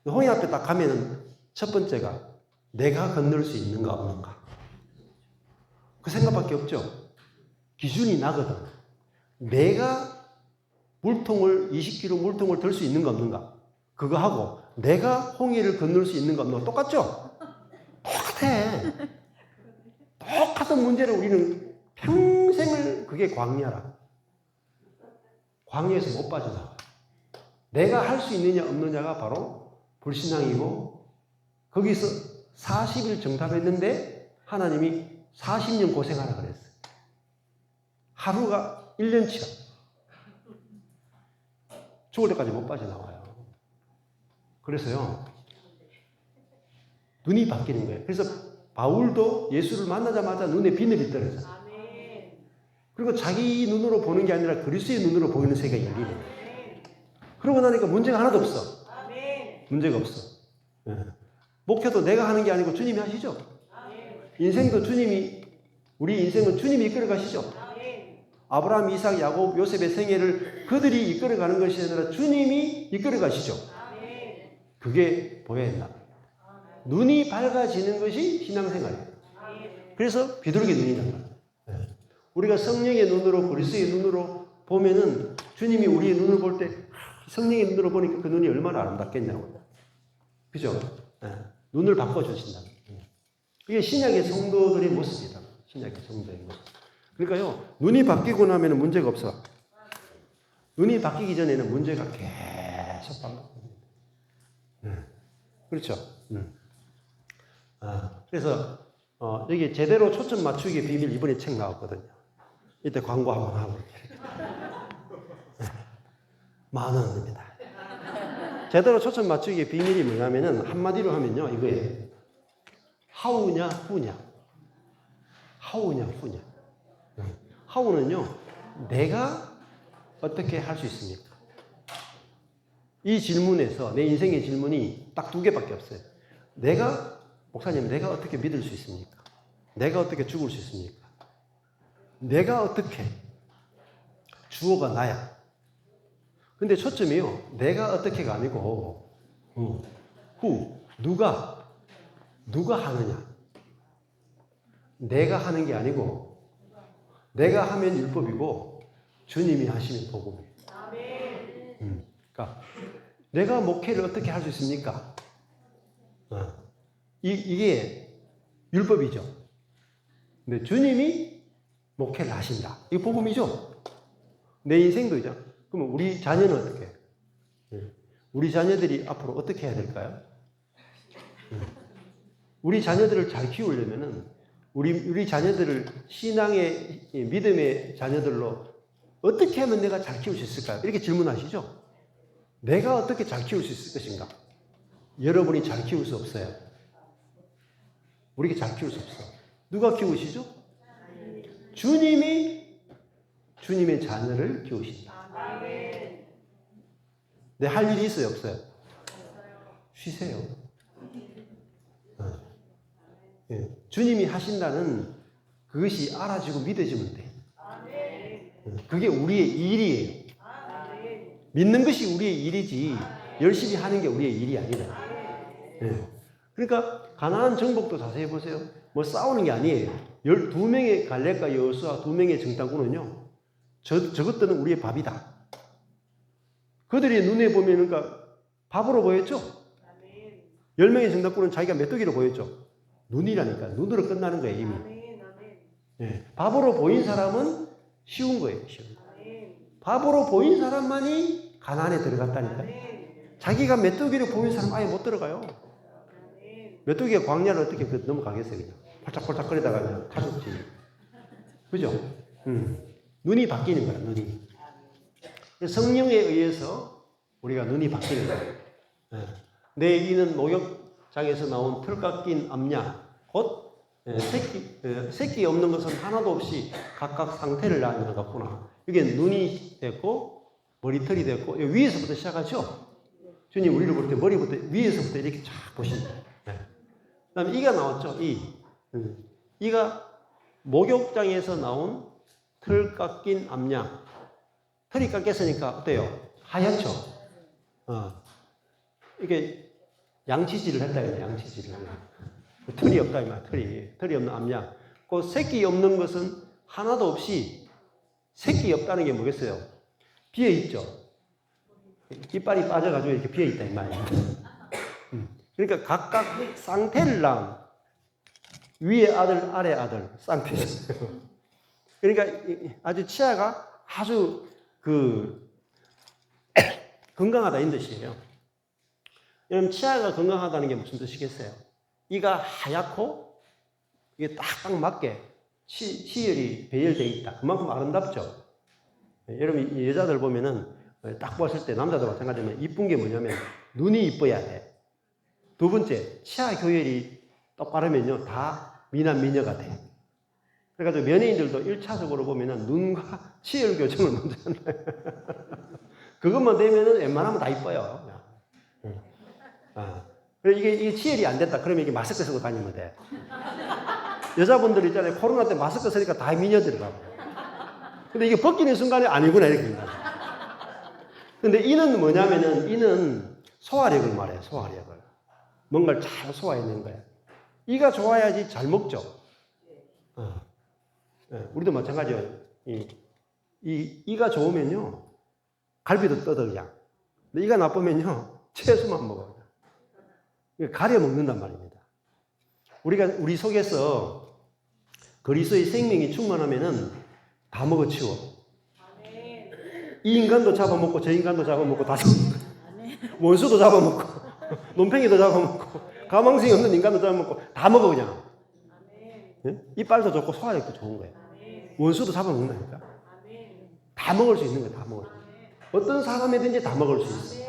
홍해 앞에 딱 가면은 첫 번째가 내가 건널 수 있는가 없는가. 그 생각밖에 없죠. 기준이 나거든. 내가 물통을 20kg 물통을 들 수 있는가 없는가. 그거 하고 내가 홍해를 건널 수 있는가 없는가 똑같죠? 똑같아. 똑같은 문제를 우리는 평생을 그게 광야라. 광야에서 못 빠져나와요. 내가 할 수 있느냐 없느냐가 바로 불신앙이고 거기서 40일 정답했는데 하나님이 40년 고생하라 그랬어요. 하루가 1년치야. 죽을 때까지 못 빠져나와요. 그래서요 눈이 바뀌는 거예요. 그래서 바울도 예수를 만나자마자 눈에 비늘이 떨어져. 그리고 자기 눈으로 보는 게 아니라 그리스도의 눈으로 보이는 세계가 열리는 거예요. 그러고 나니까 문제가 하나도 없어. 문제가 없어. 목표도 내가 하는 게 아니고 주님이 하시죠. 인생도 주님이, 우리 인생은 주님이 이끌어 가시죠. 아브라함, 이삭, 야곱, 요셉의 생애를 그들이 이끌어 가는 것이 아니라 주님이 이끌어 가시죠. 그게 보여야 된다. 눈이 밝아지는 것이 신앙생활이에요. 그래서 비둘기 눈이 난다. 우리가 성령의 눈으로 그리스도의 눈으로 보면은 주님이 우리의 눈을 볼 때 성령의 눈으로 보니까 그 눈이 얼마나 아름답겠냐고. 그죠? 눈을 바꿔주신다. 이게 신약의 성도들의 모습이다. 신약의 성도의 모습. 그러니까요, 눈이 바뀌고 나면 문제가 없어. 눈이 바뀌기 전에는 문제가 계속 반복됩니다. 그렇죠? 그래서 여기 제대로 초점 맞추기의 비밀 이번에 책 나왔거든요. 이때 광고 한번 하고 10,000원입니다. 제대로 초점 맞추기의 비밀이 뭐냐면은 한마디로 하면요 이거예요. 하우냐 후냐. 하우냐 후냐. 하우는요 내가 어떻게 할 수 있습니까? 이 질문에서 내 인생의 질문이 딱 2개밖에 없어요. 목사님 내가 어떻게 믿을 수 있습니까? 내가 어떻게 죽을 수 있습니까? 내가 어떻게? 주어가 나야. 근데 초점이요. 내가 어떻게가 아니고 누가 하느냐. 내가 하는 게 아니고 내가 하면 율법이고 주님이 하시면 복음이에요. 그러니까 내가 목회를 어떻게 할 수 있습니까? 이게 율법이죠. 근데 주님이 목회를 하신다. 이게 복음이죠. 내 인생도죠. 그러면 우리 자녀는 어떻게 해요? 우리 자녀들이 앞으로 어떻게 해야 될까요? 우리 자녀들을 잘 키우려면은 우리 자녀들을 신앙의 믿음의 자녀들로 어떻게 하면 내가 잘 키울 수 있을까요? 이렇게 질문하시죠. 내가 어떻게 잘 키울 수 있을 것인가? 여러분이 잘 키울 수 없어요. 우리가 잘 키울 수 없어. 누가 키우시죠? 주님이 주님의 자녀를 키우신다. 내 할 일이 있어요, 없어요? 쉬세요. 주님이 하신다는 그것이 알아지고 믿어지면 돼. 그게 우리의 일이에요. 믿는 것이 우리의 일이지 열심히 하는 게 우리의 일이 아니다. 그러니까 가나안 정복도 자세히 보세요. 뭐 싸우는 게 아니에요. 12명의 갈렙과 여호수아 2명의 정탐꾼은요. 저것들은 우리의 밥이다. 그들이 눈에 보면 그러니까 밥으로 보였죠. 10명의 정탐꾼은 자기가 메뚜기로 보였죠. 눈이라니까. 눈으로 끝나는 거예요 이미. 밥으로 보인 사람은 쉬운 거예요. 쉬운 거. 밥으로 보인 사람만이 가나안에 들어갔다니까. 자기가 메뚜기로 보인 사람 아예 못 들어가요. 메뚜기가 광야를 어떻게 넘어가겠어요. 그냥 폴짝폴짝 거리다가 그냥 타죽지. 그죠? 눈이 바뀌는 거야. 눈이. 성령에 의해서 우리가 눈이 바뀌는 거예요. 내 이는 목욕장에서 나온 털 깎인 암양 곧 새끼 없는 것은 하나도 없이 각각 상태를 낳는 것구나. 이게 눈이 됐고 머리털이 됐고 위에서부터 시작하죠. 주님 우리를 볼 때 머리부터 위에서부터 이렇게 쫙 보신다. 그다음에 이가 나왔죠. 이가 목욕장에서 나온 털 깎인 암양. 털이 깎였으니까 어때요? 하얗죠. 이게 양치질을 했다 이거야. 양치질을. 털이 없다 이 말. 털이 없는 암양. 그 새끼 없는 것은 하나도 없이 새끼 없다는 게 뭐겠어요? 비어 있죠. 이빨이 빠져가지고 이렇게 비어 있다 이 말이에요. 그러니까 각각 쌍태를 낳은 위에 아들, 아래 아들 쌍태죠. 그러니까 아주 치아가 아주 건강하다 이 뜻이에요. 여러분 치아가 건강하다는 게 무슨 뜻이겠어요? 이가 하얗고 이게 딱딱 맞게 치열이 배열되어 있다. 그만큼 아름답죠. 여러분 여자들 보면은 딱 봤을 때 남자도 마찬가지지만 이쁜 게 뭐냐면 눈이 이뻐야 돼. 두 번째 치아 교열이 똑바르면요 다 미남 미녀가 돼. 그래가지고 연예인들도 1차적으로 보면은 눈과 치열 교정을 먼저 한다. 그것만 되면은 웬만하면 다 이뻐요. 이게 치열이 안 됐다. 그러면 이게 마스크 쓰고 다니면 돼. 여자분들 있잖아요. 코로나 때 마스크 쓰니까 다 미녀들이라고. 근데 이게 벗기는 순간에 아니구나 이렇게 된다. 근데 이는 뭐냐면은 이는 소화력을 말해요. 소화력을. 뭔가를 잘 소화해내는 거예요. 이가 좋아야지 잘 먹죠. 우리도 마찬가지예요. 이가 좋으면요 갈비도 떠도 그냥. 근데 이가 나쁘면요 채소만 먹어요. 가려 먹는단 말입니다. 우리 속에서 그리스도의 생명이 충만하면은 다 먹어치워. 이 인간도 잡아먹고 저 인간도 잡아먹고 다 잡아먹고 원수도 잡아먹고 논팽이도 잡아먹고 가망성이 없는 인간도 잡아먹고 다 먹어 그냥. 이빨도 좋고 소화력도 좋은 거예요. 원수도 잡아먹는다니까. 다 먹을 수 있는 거예요. 다 먹을 수 있는 거예요. 어떤 사람이든지 다 먹을 수 있어요.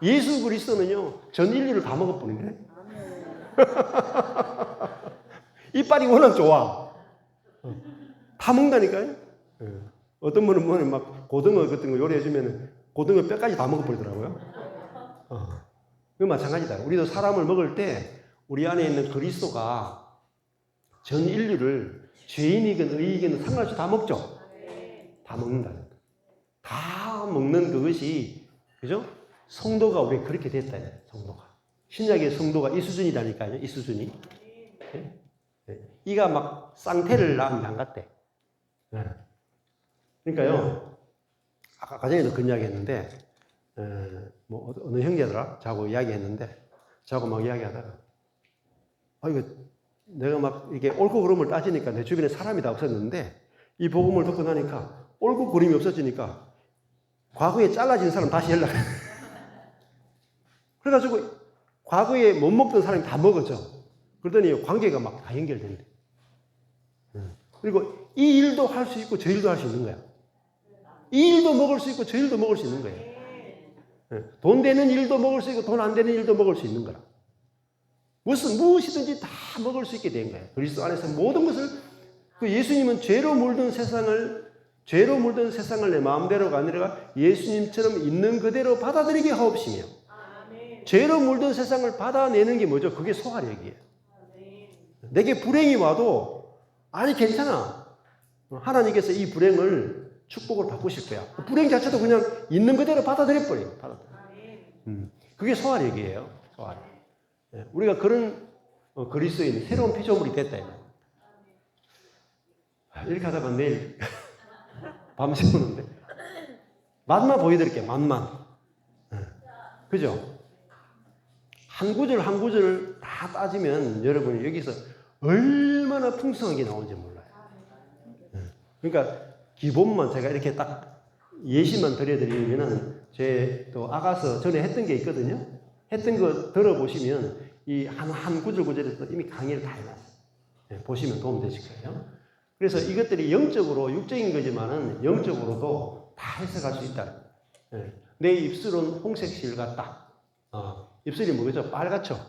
예수 그리스도는요 전 인류를 다 먹어버리네. 이빨이 워낙 좋아. 다 먹는다니까요. 어떤 분은 막 고등어 같은 거 요리해주면 고등어 뼈까지 다 먹어버리더라고요. 그 마찬가지다. 우리도 사람을 먹을 때 우리 안에 있는 그리스도가 전 인류를 죄인이건 의이건 상관없이 다 먹죠. 다 먹는다. 다 먹는 그것이 그죠? 성도가 우리 그렇게 됐다. 성도가 신약의 성도가 이 수준이라니까요. 이 수준이. 이가 막 쌍태를 낳은 양 같대. 그러니까요. 아까 전에도 그런 이야기 했는데, 뭐, 어느 형제더라? 자고 이야기했는데, 자고 막 이야기하다가, 이거 내가 막 이게 옳고 그름을 따지니까 내 주변에 사람이 다 없었는데, 이 복음을 듣고 나니까 옳고 그름이 없어지니까 과거에 잘라진 사람 다시 연락해. 그래가지고 과거에 못 먹던 사람이 다 먹었죠. 그러더니 관계가 막 다 연결된대. 그리고 이 일도 할 수 있고 저 일도 할 수 있는 거야. 이 일도 먹을 수 있고 저 일도 먹을 수 있는 거예요. 돈 되는 일도 먹을 수 있고 돈 안 되는 일도 먹을 수 있는 거라. 무엇이든지 다 먹을 수 있게 된 거예요. 그리스도 안에서 모든 것을 예수님은 죄로 물든 세상을 내 마음대로가 아니라 예수님처럼 있는 그대로 받아들이게 하옵시며 죄로 물든 세상을 받아내는 게 뭐죠? 그게 소화력이에요. 내게 불행이 와도 아니 괜찮아. 하나님께서 이 불행을 축복을 바꾸실 거야. 불행 자체도 그냥 있는 그대로 받아들여버려요. 그게 소화력이에요. 소화력. 우리가 그런 그리스도인 새로운 피조물이 됐다. 이렇게 하다가 내일 밤새우는데 맛만 보여드릴게요. 맛만. 그죠? 한 구절 한 구절 다 따지면 여러분이 여기서 얼마나 풍성한 게 나오는지 몰라요. 그러니까 기본만 제가 이렇게 딱 예시만 드려드리면은 제 또 아가서 전에 했던 게 있거든요. 했던 거 들어보시면 이 한 구절 구절에서 이미 강의를 다 해놨어요. 보시면 도움 되실 거예요. 그래서 이것들이 영적으로 육적인 거지만은 영적으로도 다 해석할 수 있다. 내 입술은 홍색 실 같다. 입술이 뭐겠죠? 빨갛죠?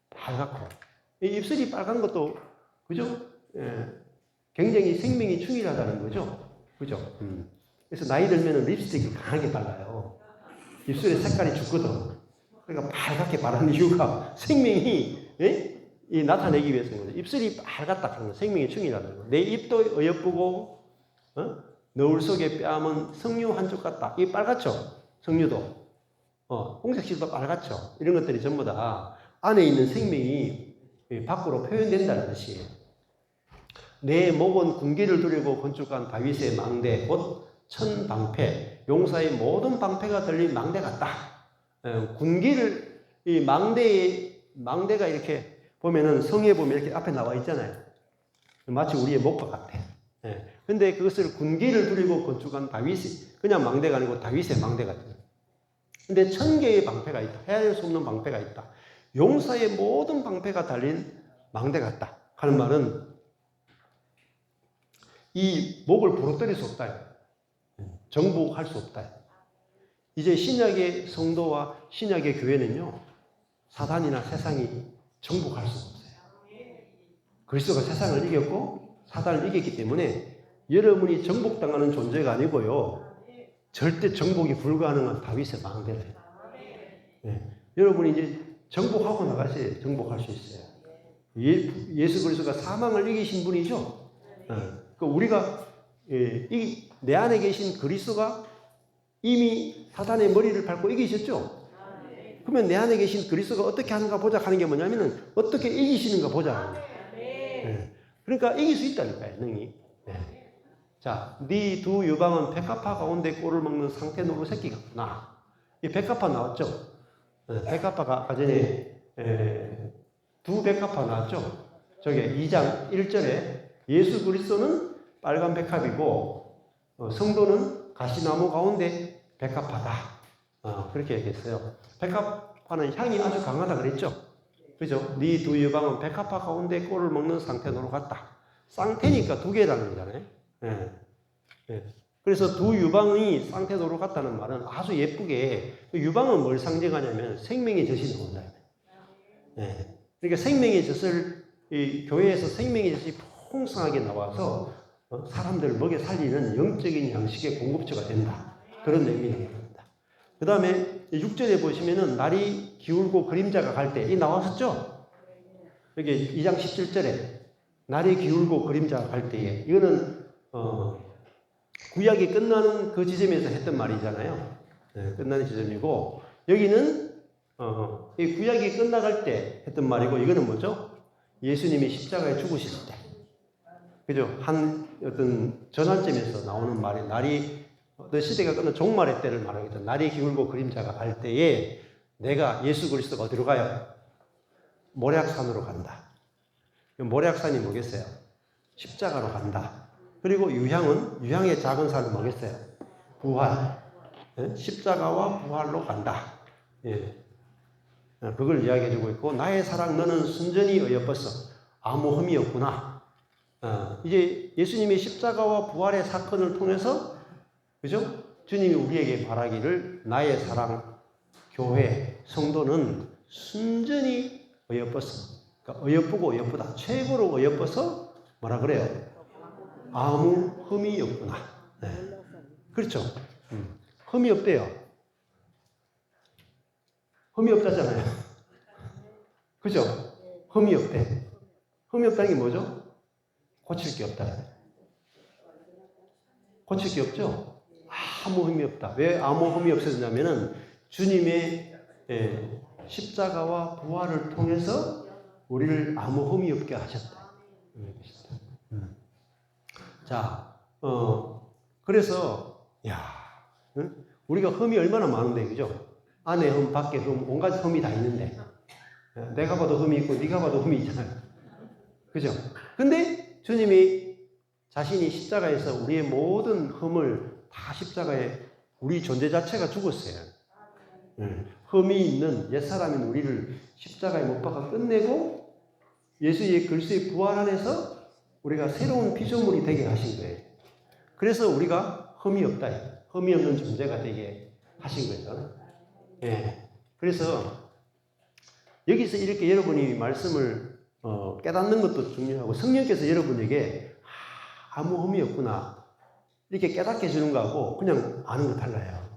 빨갛고. 이 입술이 빨간 것도, 그죠? 예, 굉장히 생명이 충실하다는 거죠. 그죠? 그래서 나이 들면 립스틱이 강하게 발라요. 입술의 색깔이 죽거든. 그러니까 빨갛게 바르는 이유가 생명이, 예? 이 나타내기 위해서인 거죠. 입술이 빨갛다 하는 건 생명이 충실하다는 거예요. 내 입도 어여쁘고, 너울 속의 뺨은 석류 한 쪽 같다. 이게 빨갛죠? 석류도. 홍색실도 빨갛죠? 이런 것들이 전부 다 안에 있는 생명이 밖으로 표현된다는 뜻이에요. 내 목은 군기를 두르고 건축한 다윗의 망대, 곧 천방패, 용사의 모든 방패가 들린 망대 같다. 군기를, 이 망대가 이렇게 보면은 성에 보면 이렇게 앞에 나와 있잖아요. 마치 우리의 목과 같아. 근데 그것을 군기를 두르고 건축한 다윗이, 그냥 망대가 아니고 다윗의 망대 같아요. 근데 1000개의 방패가 있다. 헤아릴 수 없는 방패가 있다. 용사의 모든 방패가 달린 망대 같다. 하는 말은 이 목을 부러뜨릴 수 없다. 정복할 수 없다. 이제 신약의 성도와 신약의 교회는요, 사단이나 세상이 정복할 수 없어요. 그리스도가 세상을 이겼고 사단을 이겼기 때문에 여러분이 정복당하는 존재가 아니고요, 절대 정복이 불가능한 다윗의 망대를. 여러분이 이제 정복하고 나가셔야 정복할 수 있어요. 예수 그리스도가 사망을 이기신 분이죠. 우리가 내 안에 계신 그리스도가 이미 사단의 머리를 밟고 이기셨죠. 그러면 내 안에 계신 그리스도가 어떻게 하는가 보자 하는 게 뭐냐면은 어떻게 이기시는가 보자. 그러니까 이길 수 있다니까요, 능히. 자, 네 두 유방은 백합화 가운데 꼴을 먹는 상태 노루 새끼 같구나. 이 백합화 나왔죠. 백합화가 아까 전에 두 백합화 나왔죠. 저게 2장 1절에 예수 그리스도는 빨간 백합이고 성도는 가시나무 가운데 백합화다. 그렇게 얘기했어요. 백합화는 향이 아주 강하다 그랬죠. 그죠? 네 두 유방은 백합화 가운데 꼴을 먹는 상태노로 같다. 쌍태니까 두 개라는 거잖아요. 그래서 두 유방이 쌍태노로 같다는 말은 아주 예쁘게, 유방은 뭘 상징하냐면 생명의 젖이 나온다. 그러니까 생명의 젖을, 이 교회에서 생명의 젖이 풍성하게 나와서 사람들을 먹여 살리는 영적인 양식의 공급처가 된다. 그런 의미입니다. 그 다음에 6절에 보시면은 날이 기울고 그림자가 갈 때, 이 나왔었죠? 여기 2장 17절에 날이 기울고 그림자가 갈 때에, 이거는 구약이 끝나는 그 지점에서 했던 말이잖아요. 끝나는 지점이고, 여기는 이 구약이 끝나갈 때 했던 말이고, 이거는 뭐죠? 예수님이 십자가에 죽으실 때, 그죠? 한 어떤 전환점에서 나오는 말이, 날이 어떤 시대가 끝난 종말의 때를 말하겠다. 날이 기울고 그림자가 갈 때에 내가, 예수 그리스도가 어디로 가요? 모략산으로 간다. 모략산이 뭐겠어요? 십자가로 간다. 그리고 유향의 작은 산은 뭐겠어요? 부활. 십자가와 부활로 간다. 그걸 이야기해주고 있고, 나의 사랑 너는 순전히 어여뻤어. 아무 흠이 없구나. 이제 예수님의 십자가와 부활의 사건을 통해서, 그죠? 주님이 우리에게 말하기를 나의 사랑, 교회, 성도는 순전히 어여뻤어. 그러니까 어여쁘고 어여쁘다. 최고로 어여뻐서 뭐라 그래요? 아무 흠이 없구나. 그렇죠? 흠이 없대요. 흠이 없다잖아요. 그죠? 흠이 없대. 흠이 없다는 게 뭐죠? 고칠 게 없다. 고칠 게 없죠? 아무 흠이 없다. 왜 아무 흠이 없어졌냐면은 주님의 십자가와 부활을 통해서 우리를 아무 흠이 없게 하셨다. 자, 그래서 우리가 흠이 얼마나 많은데, 그죠? 안에 흠, 밖에 흠, 온갖 흠이 다 있는데, 내가 봐도 흠이 있고 네가 봐도 흠이 있잖아요. 그죠? 근데 주님이 자신이 십자가에서 우리의 모든 흠을 다 십자가에, 우리 존재 자체가 죽었어요. 흠이 있는 옛사람인 우리를 십자가에 못 박아 끝내고 예수의 그리스도의 부활 안에서 우리가 새로운 피조물이 되게 하신 거예요. 그래서 우리가 흠이 없다. 흠이 없는 존재가 되게 하신 거죠. 그래서 여기서 이렇게 여러분이 말씀을 깨닫는 것도 중요하고 성령께서 여러분에게 아무 흠이 없구나 이렇게 깨닫게 해주는 거하고 그냥 아는 거 달라요.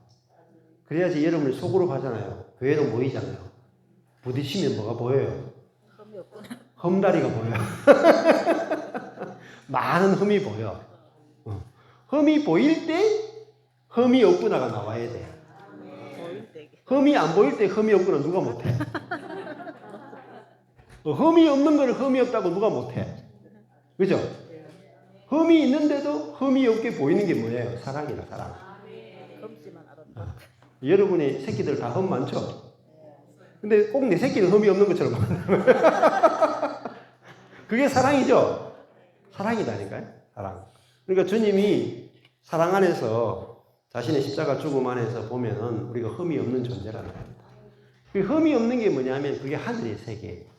그래야지 여러분이 속으로 가잖아요. 교회로 모이잖아요. 부딪히면 뭐가 보여요? 흠이 없구나. 흠다리가 보여요. 많은 흠이 보여. 흠이 보일 때 흠이 없구나가 나와야 돼. 보일 때. 흠이 안 보일 때 흠이 없구나 누가 못해? 흠이 없는 거를 흠이 없다고 누가 못해? 그죠? 흠이 있는데도 흠이 없게 보이는 게 뭐예요? 사랑이다, 사랑. 검지만 알았다. 여러분의 새끼들 다 흠 많죠? 근데 꼭 내 새끼는 흠이 없는 것처럼 만드는 그게 사랑이죠? 사랑이다니까요, 사랑. 그러니까 주님이 사랑 안에서 자신의 십자가 죽음 안에서 보면은 우리가 흠이 없는 존재라는 겁니다. 그 흠이 없는 게 뭐냐면 그게 하늘의 세계예요.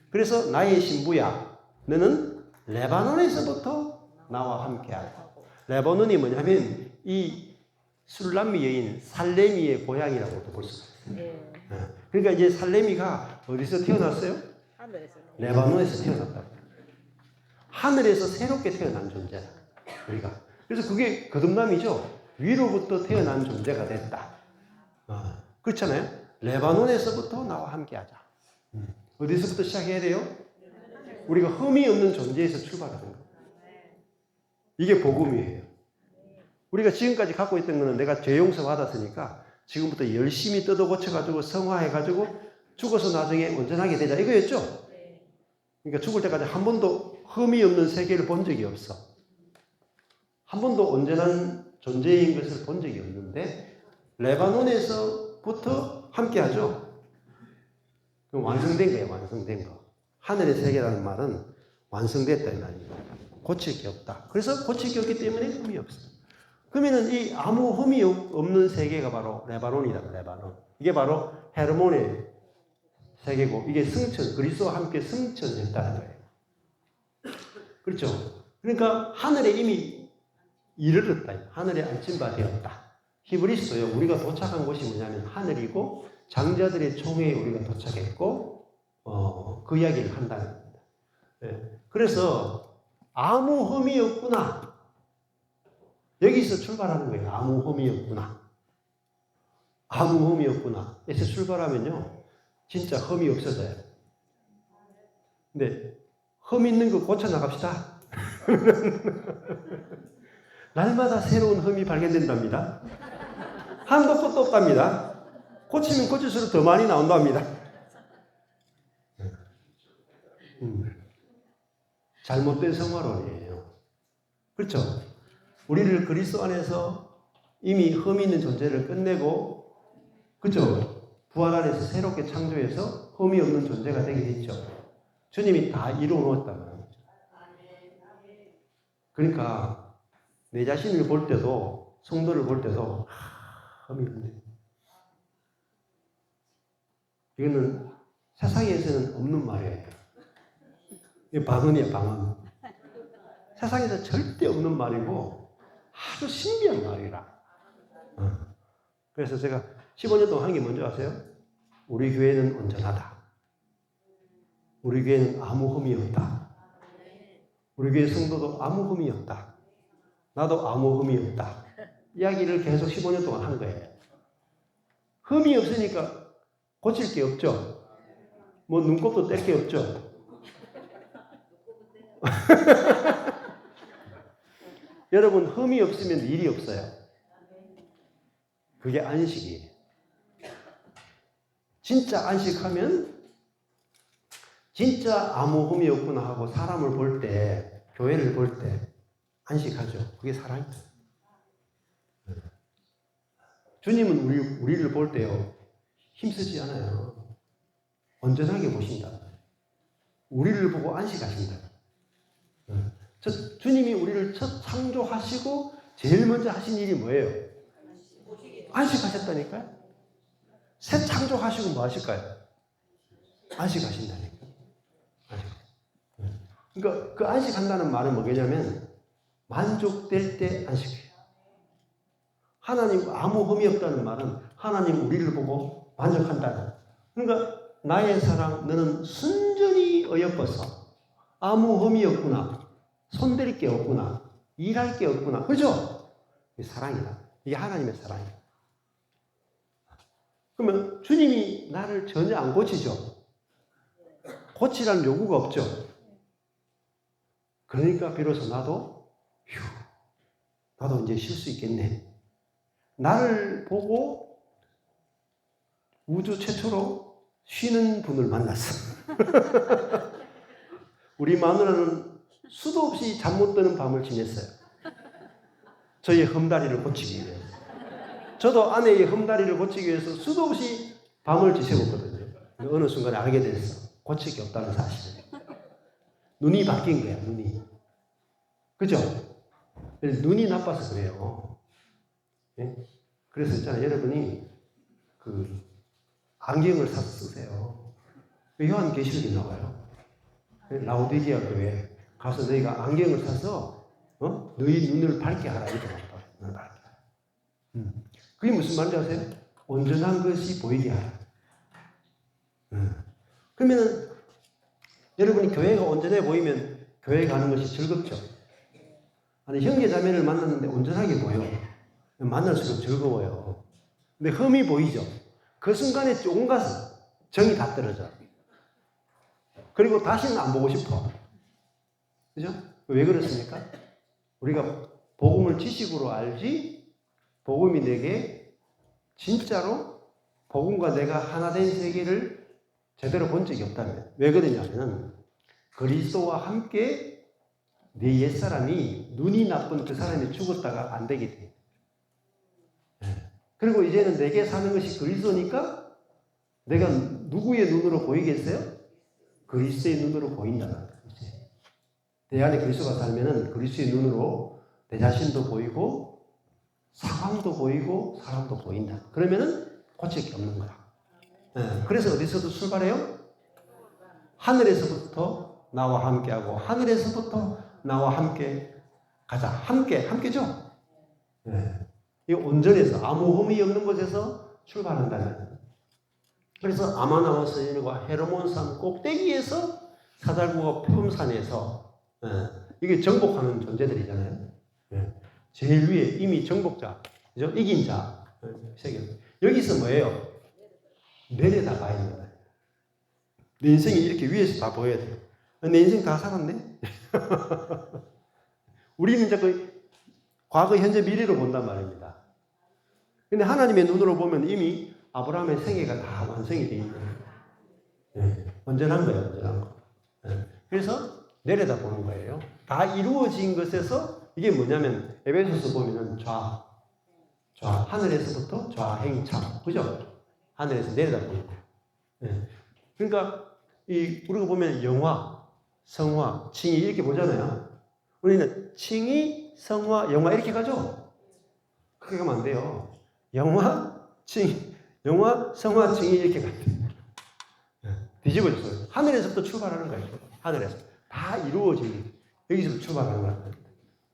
그래서 나의 신부야, 너는 레바논에서부터 나와 함께하라. 레바논이 뭐냐면 이 술람미 여인 살레미의 고향이라고도 볼 수 있어요. 그러니까 이제 살레미가 어디서 태어났어요? 하늘에서. 레바논에서 태어났다. 하늘에서 새롭게 태어난 존재야, 우리가. 그래서 그게 거듭남이죠. 위로부터 태어난 존재가 됐다. 그렇잖아요. 레바논에서부터 나와 함께하자. 어디서부터 시작해야 돼요? 우리가 흠이 없는 존재에서 출발하는 거예요. 이게 복음이에요. 우리가 지금까지 갖고 있던 거는 내가 죄 용서 받았으니까 지금부터 열심히 뜯어 고쳐가지고 성화해가지고 죽어서 나중에 온전하게 되자 이거였죠? 그러니까 죽을 때까지 한 번도 흠이 없는 세계를 본 적이 없어. 한 번도 온전한 존재인 것을 본 적이 없는데 레바논에서부터 함께하죠. 그럼 완성된 거예요. 완성된 거. 하늘의 세계라는 말은 완성됐다 이 말입니다. 고칠 게 없다. 그래서 고칠 게 없기 때문에 흠이 없어. 그러면은 이 아무 흠이 없는 세계가 바로 레바논이다. 레바논. 이게 바로 헤르몬의 세계고 이게 승천, 그리스도와 함께 승천했다는 거예요. 그렇죠? 그러니까 하늘에 이미 이르렀다. 하늘에 안침바 되었다. 히브리서요. 우리가 도착한 곳이 뭐냐면 하늘이고 장자들의 총회에 우리가 도착했고 그 이야기를 한다는 겁니다. 네. 그래서 아무 흠이 없구나. 여기서 출발하는 거예요. 아무 흠이 없구나. 아무 흠이 없구나. 에서 출발하면요. 진짜 흠이 없어져요. 근데 흠 있는 거 고쳐나갑시다. 날마다 새로운 흠이 발견된답니다. 한도 끝도 없답니다. 고치면 고칠수록 더 많이 나온답니다. 잘못된 성화론이에요. 그렇죠? 우리를 그리스도 안에서 이미 흠이 있는 존재를 끝내고, 그렇죠? 부활 안에서 새롭게 창조해서 흠이 없는 존재가 되게 됐죠. 주님이 다 이루어 놓았다는 거죠. 그러니까 내 자신을 볼 때도, 성도를 볼 때도 흠이 있네. 이거는 세상에서는 없는 말이에요. 이게 방언이에요, 방언. 세상에서 절대 없는 말이고 아주 신비한 말이라. 그래서 제가 15년 동안 한 게 뭔지 아세요? 우리 교회는 온전하다. 우리 교회는 아무 흠이 없다. 우리 교회 성도도 아무 흠이 없다. 나도 아무 흠이 없다. 이야기를 계속 15년 동안 한 거예요. 흠이 없으니까 고칠 게 없죠. 뭐 눈곱도 뗄 게 없죠. 여러분 흠이 없으면 일이 없어요. 그게 안식이에요. 진짜 안식하면 진짜 아무 흠이 없구나 하고 사람을 볼 때, 교회를 볼 때 안식하죠. 그게 사랑이에요. 주님은 우리를 볼 때요 힘쓰지 않아요. 온전하게 보신다. 우리를 보고 안식하신다. 주님이 우리를 첫 창조하시고 제일 먼저 하신 일이 뭐예요? 안식하셨다니까요. 새 창조하시고 뭐 하실까요? 안식하신다니까요. 그러니까 그 안식한다는 말은 뭐냐면 만족될 때 안식해요. 하나님 아무 흠이 없다는 말은 하나님 우리를 보고 만족한다는. 그러니까 나의 사랑 너는 순전히 어여뻐서 아무 흠이 없구나. 손댈 게 없구나. 일할 게 없구나. 그죠? 이게 사랑이다. 이게 하나님의 사랑이다. 그러면 주님이 나를 전혀 안 고치죠. 고치라는 요구가 없죠. 그러니까 비로소 나도 이제 쉴 수 있겠네. 나를 보고 우주 최초로 쉬는 분을 만났어. 우리 마누라는 수도 없이 잠 못 드는 밤을 지냈어요. 저의 험다리를 고치기 위해서. 저도 아내의 험다리를 고치기 위해서 수도 없이 밤을 지새웠거든요. 어느 순간에 알게 됐어. 고칠 게 없다는 사실을. 눈이 바뀐 거야, 눈이. 그죠? 눈이 나빠서 그래요. 예? 그래서 있잖아요. 여러분이 안경을 사서 쓰세요. 요한계시록에 나와요. 라오디게아 교회 가서 너희가 안경을 사서 너희 눈을 밝게 하라. 이렇게 말해요. 눈을 밝게 하라. 그게 무슨 말인지 아세요? 온전한 것이 보이게 하라. 그러면은 여러분이 교회가 온전해 보이면 교회 가는 것이 즐겁죠. 아니 형제 자매를 만났는데 온전하게 보여. 만날수록 즐거워요. 근데 흠이 보이죠. 그 순간에 온갖 정이 다 떨어져. 그리고 다시는 안 보고 싶어. 그죠? 왜 그렇습니까? 우리가 복음을 지식으로 알지, 복음이 내게 진짜로 복음과 내가 하나 된 세계를 제대로 본 적이 없다면. 왜 그러냐면 그리스도와 함께 내 옛사람이 눈이 나쁜 그 사람이 죽었다가 안 되게 돼. 그리고 이제는 내게 사는 것이 그리스도니까 내가 누구의 눈으로 보이겠어요? 그리스도의 눈으로 보인다는 거지. 내 안에 그리스도가 살면은 그리스도의 눈으로 내 자신도 보이고 상황도 보이고 사람도 보인다. 그러면은 고칠 게 없는 거야. 그래서 어디서도 출발해요? 하늘에서부터 나와 함께하고 하늘에서부터 나와 함께 가자. 함께죠? 이 온전해서 아무 흠이 없는 곳에서 출발한다는. 그래서 아마나와스과 헤르몬산 꼭대기에서 사달구가 폼산에서 이게 정복하는 존재들이잖아요. 제일 위에 이미 정복자, 그죠? 이긴 자 세계. 여기서 뭐예요? 내려다봐야 됩니다. 내 인생이 이렇게 위에서 다 보여야 돼요. 내 인생 다 살았네. 우리는 자꾸 과거, 현재, 미래로 본단 말입니다. 근데 하나님의 눈으로 보면 이미 아브라함의 생애가 다 완성이 되어 있는 거예요. 온전한 거예요, 온전한 거. 그래서 내려다보는 거예요. 다 이루어진 것에서 이게 뭐냐면 에베소서 보면은 좌, 하늘에서부터 좌행참, 그죠? 하늘에서 내려다보는 거예요. 그러니까 우리가 보면 영화, 성화, 칭의 이렇게 보잖아요. 우리는 칭의, 성화, 영화 이렇게 가죠? 그렇게 가면 안 돼요. 영화, 성화, 칭의 이렇게 가야 돼요. 뒤집어졌어요. 하늘에서부터 출발하는 거예요. 하늘에서. 다 이루어진, 여기서부터 출발하는 거예요.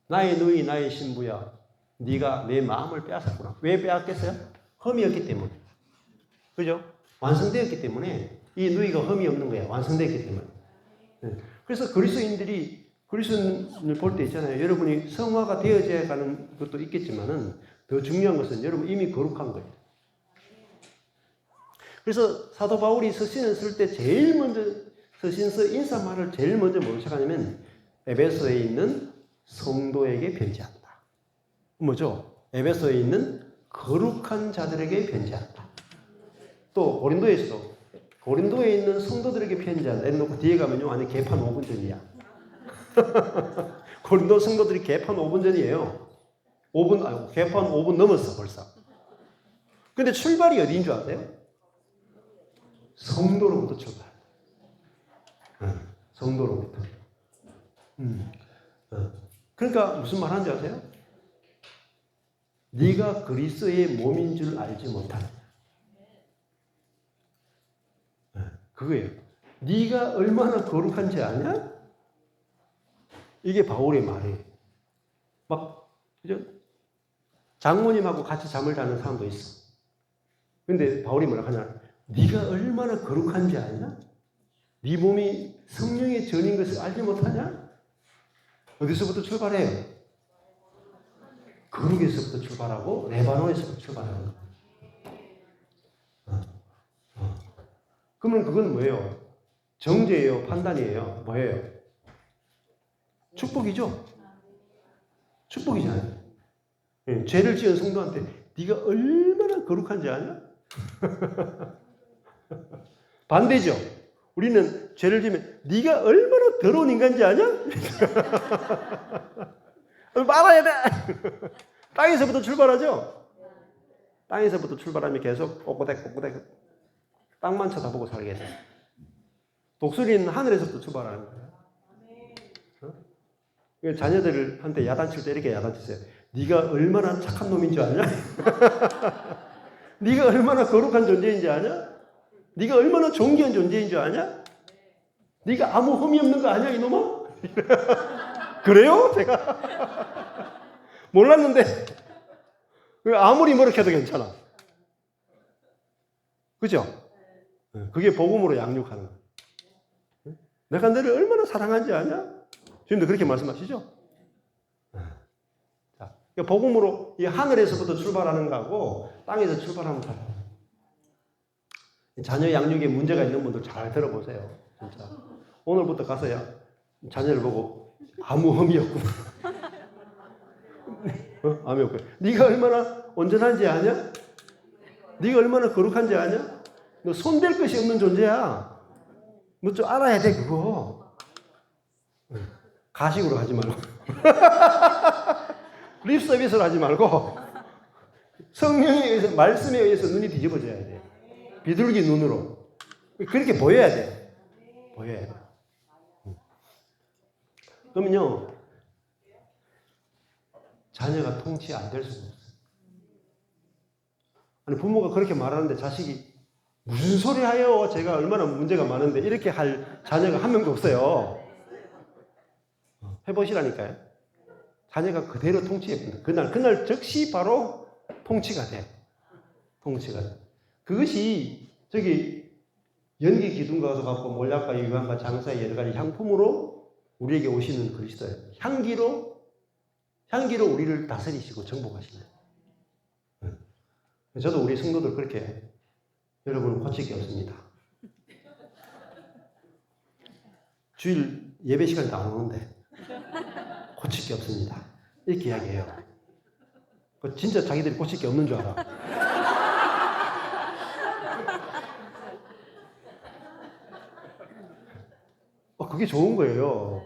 나의 누이, 나의 신부야. 네가 내 마음을 빼앗았구나. 왜 빼앗겠어요? 흠이었기 때문에. 그죠? 완성되었기 때문에 이 누이가 흠이 없는 거야. 완성되었기 때문에. 그래서 그리스도인들이 그리스도인을 볼 때 있잖아요. 여러분이 성화가 되어져야 가는 것도 있겠지만은 더 중요한 것은 여러분 이미 거룩한 거예요. 그래서 사도 바울이 서신을 쓸 때 제일 먼저 서신서 인사말을 제일 먼저 뭐로 시작하냐면 에베소에 있는 성도에게 편지한다. 뭐죠? 에베소에 있는 거룩한 자들에게 편지한다. 또 고린도에 있는 성도들에게 편지한다. 이래놓고 뒤에 가면요 안에 개판 5분 전이야. 고린도 성도들이 개판 5분 전이에요. 개판 5분 넘었어 벌써. 근데 출발이 어디인 줄 아세요? 성도로부터 출발. 성도로부터. 그러니까 무슨 말 하는지 아세요? 네가 그리스도의 몸인 줄 알지 못하느냐. 그거예요. 네가 얼마나 거룩한지 아냐? 이게 바울의 말이에요. 그죠? 장모님하고 같이 잠을 자는 사람도 있어. 근데 바울이 뭐라 하냐? 네가 얼마나 거룩한지 아냐? 네 몸이 성령의 전인 것을 알지 못하냐? 어디서부터 출발해요? 거룩에서부터 출발하고 레바논에서부터 출발하는 거예요. 그러면 그건 뭐예요? 정죄예요? 판단이에요? 뭐예요? 축복이죠? 축복이잖아요. 예, 죄를 지은 성도한테 네가 얼마나 거룩한지 아냐? 반대죠. 우리는 죄를 지으면 네가 얼마나 더러운 인간인지 아냐? 말아야 돼. 땅에서부터 출발하죠. 땅에서부터 출발하면 계속 꼬꼬댁 땅만 쳐다보고 살게 돼. 독수리는 하늘에서부터 출발하는 거예요. 자녀들한테 야단칠 때 이렇게 야단치세요. 네가 얼마나 착한 놈인 줄 아냐? 네가 얼마나 거룩한 존재인 줄 아냐? 네가 얼마나 존귀한 존재인 줄 아냐? 네가 아무 흠이 없는 거 아냐 이놈아? 그래요? 제가 몰랐는데 아무리 뭐렇게 해도 괜찮아. 그죠? 그게 복음으로 양육하는 거예요. 내가 너를 얼마나 사랑한지 아냐? 주님도 그렇게 말씀하시죠? 자, 복음으로 이 하늘에서부터 출발하는 거하고 땅에서 출발하는 거. 자녀 양육에 문제가 있는 분들 잘 들어보세요. 진짜. 오늘부터 가서야 자녀를 보고 아무 흠이 없구나. 아무 없고. 네가 얼마나 온전한지 아냐? 네가 얼마나 거룩한지 아냐? 너 손댈 것이 없는 존재야. 너 좀 알아야 돼 그거. 가식으로 하지 말고 립 서비스로 하지 말고 성령에 의해서 말씀에 의해서 눈이 뒤집어져야 돼. 비둘기 눈으로 그렇게 보여야 돼. 보여야 돼. 그러면요 자녀가 통치 안 될 수가 없어요. 아니 부모가 그렇게 말하는데 자식이 무슨 소리 하요? 제가 얼마나 문제가 많은데 이렇게 할 자녀가 한 명도 없어요. 해보시라니까요. 자녀가 그대로 통치해봅니다. 그날 즉시 바로 통치가 돼. 통치가 돼. 그것이 저기 연기 기둥과 가서 갖고 몰약과 유황과 장사의 여러 가지 향품으로 우리에게 오시는 그리스도예요. 향기로 우리를 다스리시고 정복하시는 거예요. 저도 우리 성도들 그렇게 여러분은 고칠 게 없습니다. 주일 예배 시간에 안 오는데 고칠 게 없습니다. 이렇게 이야기해요. 진짜 자기들이 고칠 게 없는 줄 알아. 그게 좋은 거예요.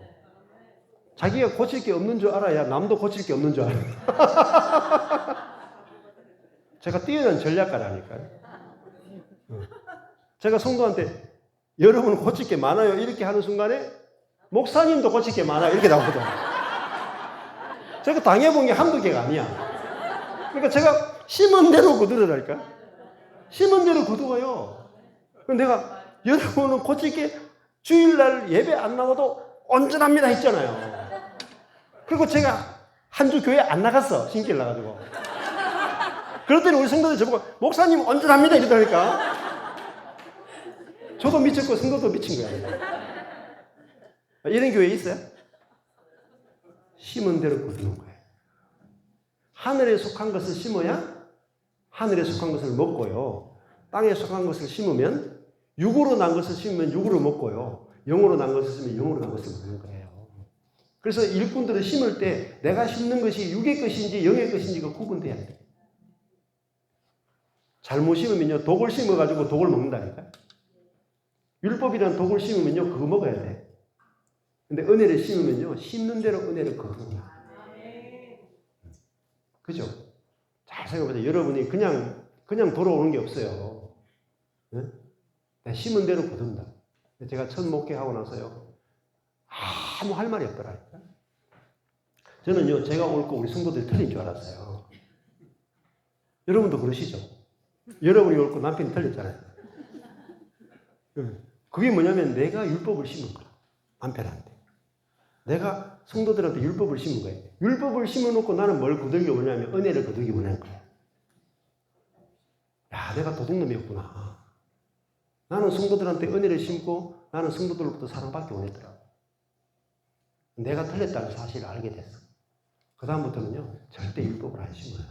자기가 고칠 게 없는 줄 알아야 남도 고칠 게 없는 줄 알아요. 제가 뛰어난 전략가라니까요. 제가 성도한테 여러분 고칠 게 많아요 이렇게 하는 순간에 목사님도 고칠 게 많아요 이렇게 나오거든요. 제가 당해본 게 한두 개가 아니야. 그러니까 제가 심은 대로 거두더라니까. 심은 대로 거두어요. 내가 여러분은 고칠 게 주일날 예배 안 나와도 온전합니다 했잖아요. 그리고 제가 한 주 교회 안 나갔어. 신길 나가지고. 그랬더니 우리 성도들 저보고 목사님 온전합니다 이러더라니까. 저도 미쳤고 성도도 미친 거야. 이런 교회 있어요? 심은 대로 거두는 거예요. 하늘에 속한 것을 심어야 하늘에 속한 것을 먹고요. 땅에 속한 것을 심으면 육으로 난 것을 심으면 육으로 먹고요. 영으로 난 것을 심으면 영으로 난 것을 먹는 거예요. 그래서 일꾼들을 심을 때 내가 심는 것이 육의 것인지 영의 것인지가 구분돼야 돼요. 잘못 심으면요 독을 심어가지고 독을 먹는다니까요. 율법이라는 독을 심으면요 그거 먹어야 돼. 근데 은혜를 심으면요 심는 대로 은혜를 거두는 거야. 그죠? 잘 생각해보세요. 여러분이 그냥 돌아오는 게 없어요. 네? 심은 대로 거둔다. 제가 첫 목회하고 나서요 아무 할 말이 없더라니까. 저는요 제가 옳고 우리 성도들이 틀린 줄 알았어요. 여러분도 그러시죠? 여러분이 옳고 남편이 틀렸잖아요. 그게 뭐냐면 내가 율법을 심은 거야. 남편한테. 내가 성도들한테 율법을 심은 거예요. 율법을 심어놓고 나는 뭘 거두기 원하냐면 은혜를 거두기 원하는 거예요. 야, 내가 도둑놈이었구나. 나는 성도들한테 은혜를 심고 나는 성도들로부터 사랑받기 원했더라고. 내가 틀렸다는 사실을 알게 됐어. 그 다음부터는요, 절대 율법을 안 심어요.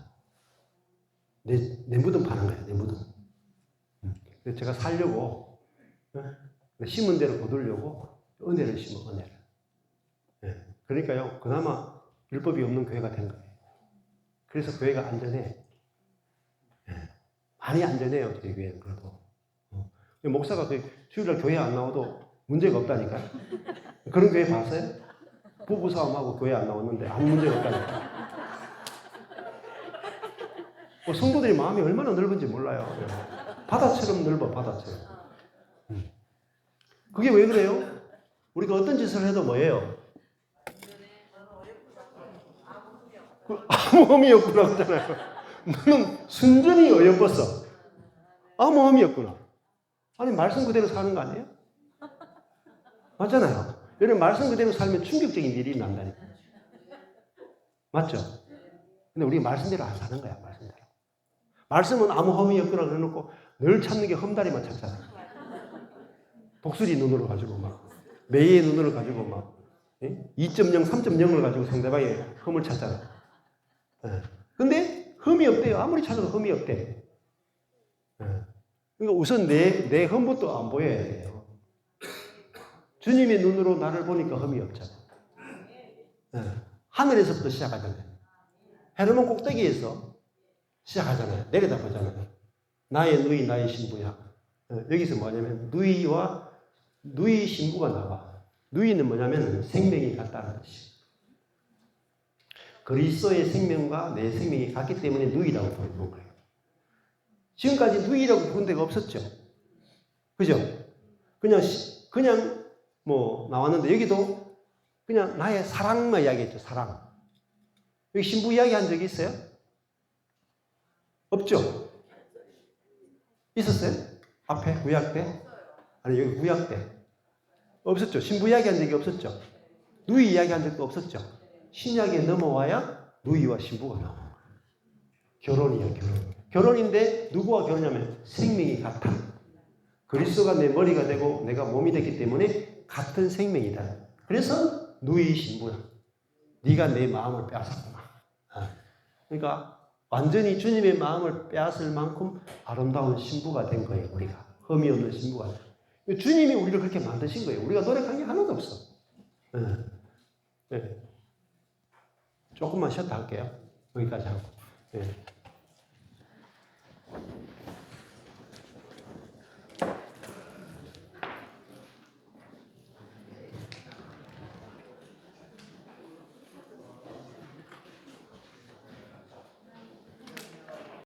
내 무덤 파는 거야, 내 무덤. 그래서 제가 살려고, 심은 대로 거두려고 은혜를 심어, 은혜를. 그러니까요, 그나마 율법이 없는 교회가 된 거예요. 그래서 교회가 안전해. 많이 안전해요, 저희 교회는 그래도. 목사가 주일날 교회 안 나와도 문제가 없다니까요. 그런 교회 봤어요? 부부싸움하고 교회 안 나왔는데 아무 문제가 없다니까. 성도들이 마음이 얼마나 넓은지 몰라요. 바다처럼 넓어, 바다처럼. 그게 왜 그래요? 우리가 어떤 짓을 해도 뭐예요? 아무 흠이 없구나 그러잖아요. 너는 순전히 어여뻤어. 아무 흠이 없구나. 아니 말씀 그대로 사는 거 아니에요? 맞잖아요. 여러분 말씀 그대로 살면 충격적인 일이 난다니까. 맞죠? 근데 우리 말씀대로 안 사는 거야. 말씀대로. 말씀은 아무 흠이 없구나 그래놓고 늘 찾는 게 흠다리만 찾잖아. 독수리 눈으로 가지고 막 매의 눈으로 가지고 막 2.0, 3.0을 가지고 상대방의 흠을 찾잖아. 근데 흠이 없대요. 아무리 찾아도 흠이 없대. 그러니까 우선 내 흠부터 안 보여야 돼요. 주님의 눈으로 나를 보니까 흠이 없잖아. 하늘에서부터 시작하잖아요. 헤르몬 꼭대기에서 시작하잖아요. 내려다보잖아요. 나의 누이, 나의 신부야. 여기서 뭐냐면 누이 신부가 나와. 누이는 뭐냐면 생명이 같다는 뜻이에요. 그리스도의 생명과 내 생명이 같기 때문에 누이라고 부르는 거예요. 지금까지 누이라고 부른 데가 없었죠. 그죠? 그냥 뭐 나왔는데 여기도 그냥 나의 사랑만 이야기했죠. 사랑. 여기 신부 이야기한 적이 있어요? 없죠? 있었어요? 앞에 구약 때? 아니 여기 구약 때 없었죠. 신부 이야기한 적이 없었죠. 누이 이야기한 적도 없었죠. 신약에 넘어와야 누이와 신부가 나와. 결혼이야, 결혼. 결혼인데 누구와 결혼하면 생명이 같아. 그리스도가 내 머리가 되고 내가 몸이 됐기 때문에 같은 생명이다. 그래서 누이 신부야. 네가 내 마음을 빼앗았구나. 그러니까 완전히 주님의 마음을 빼앗을 만큼 아름다운 신부가 된 거예요. 우리가 흠이 없는 신부가. 주님이 우리를 그렇게 만드신 거예요. 우리가 노력한 게 하나도 없어. 조금만 쉬었다 할게요. 여기까지 하고.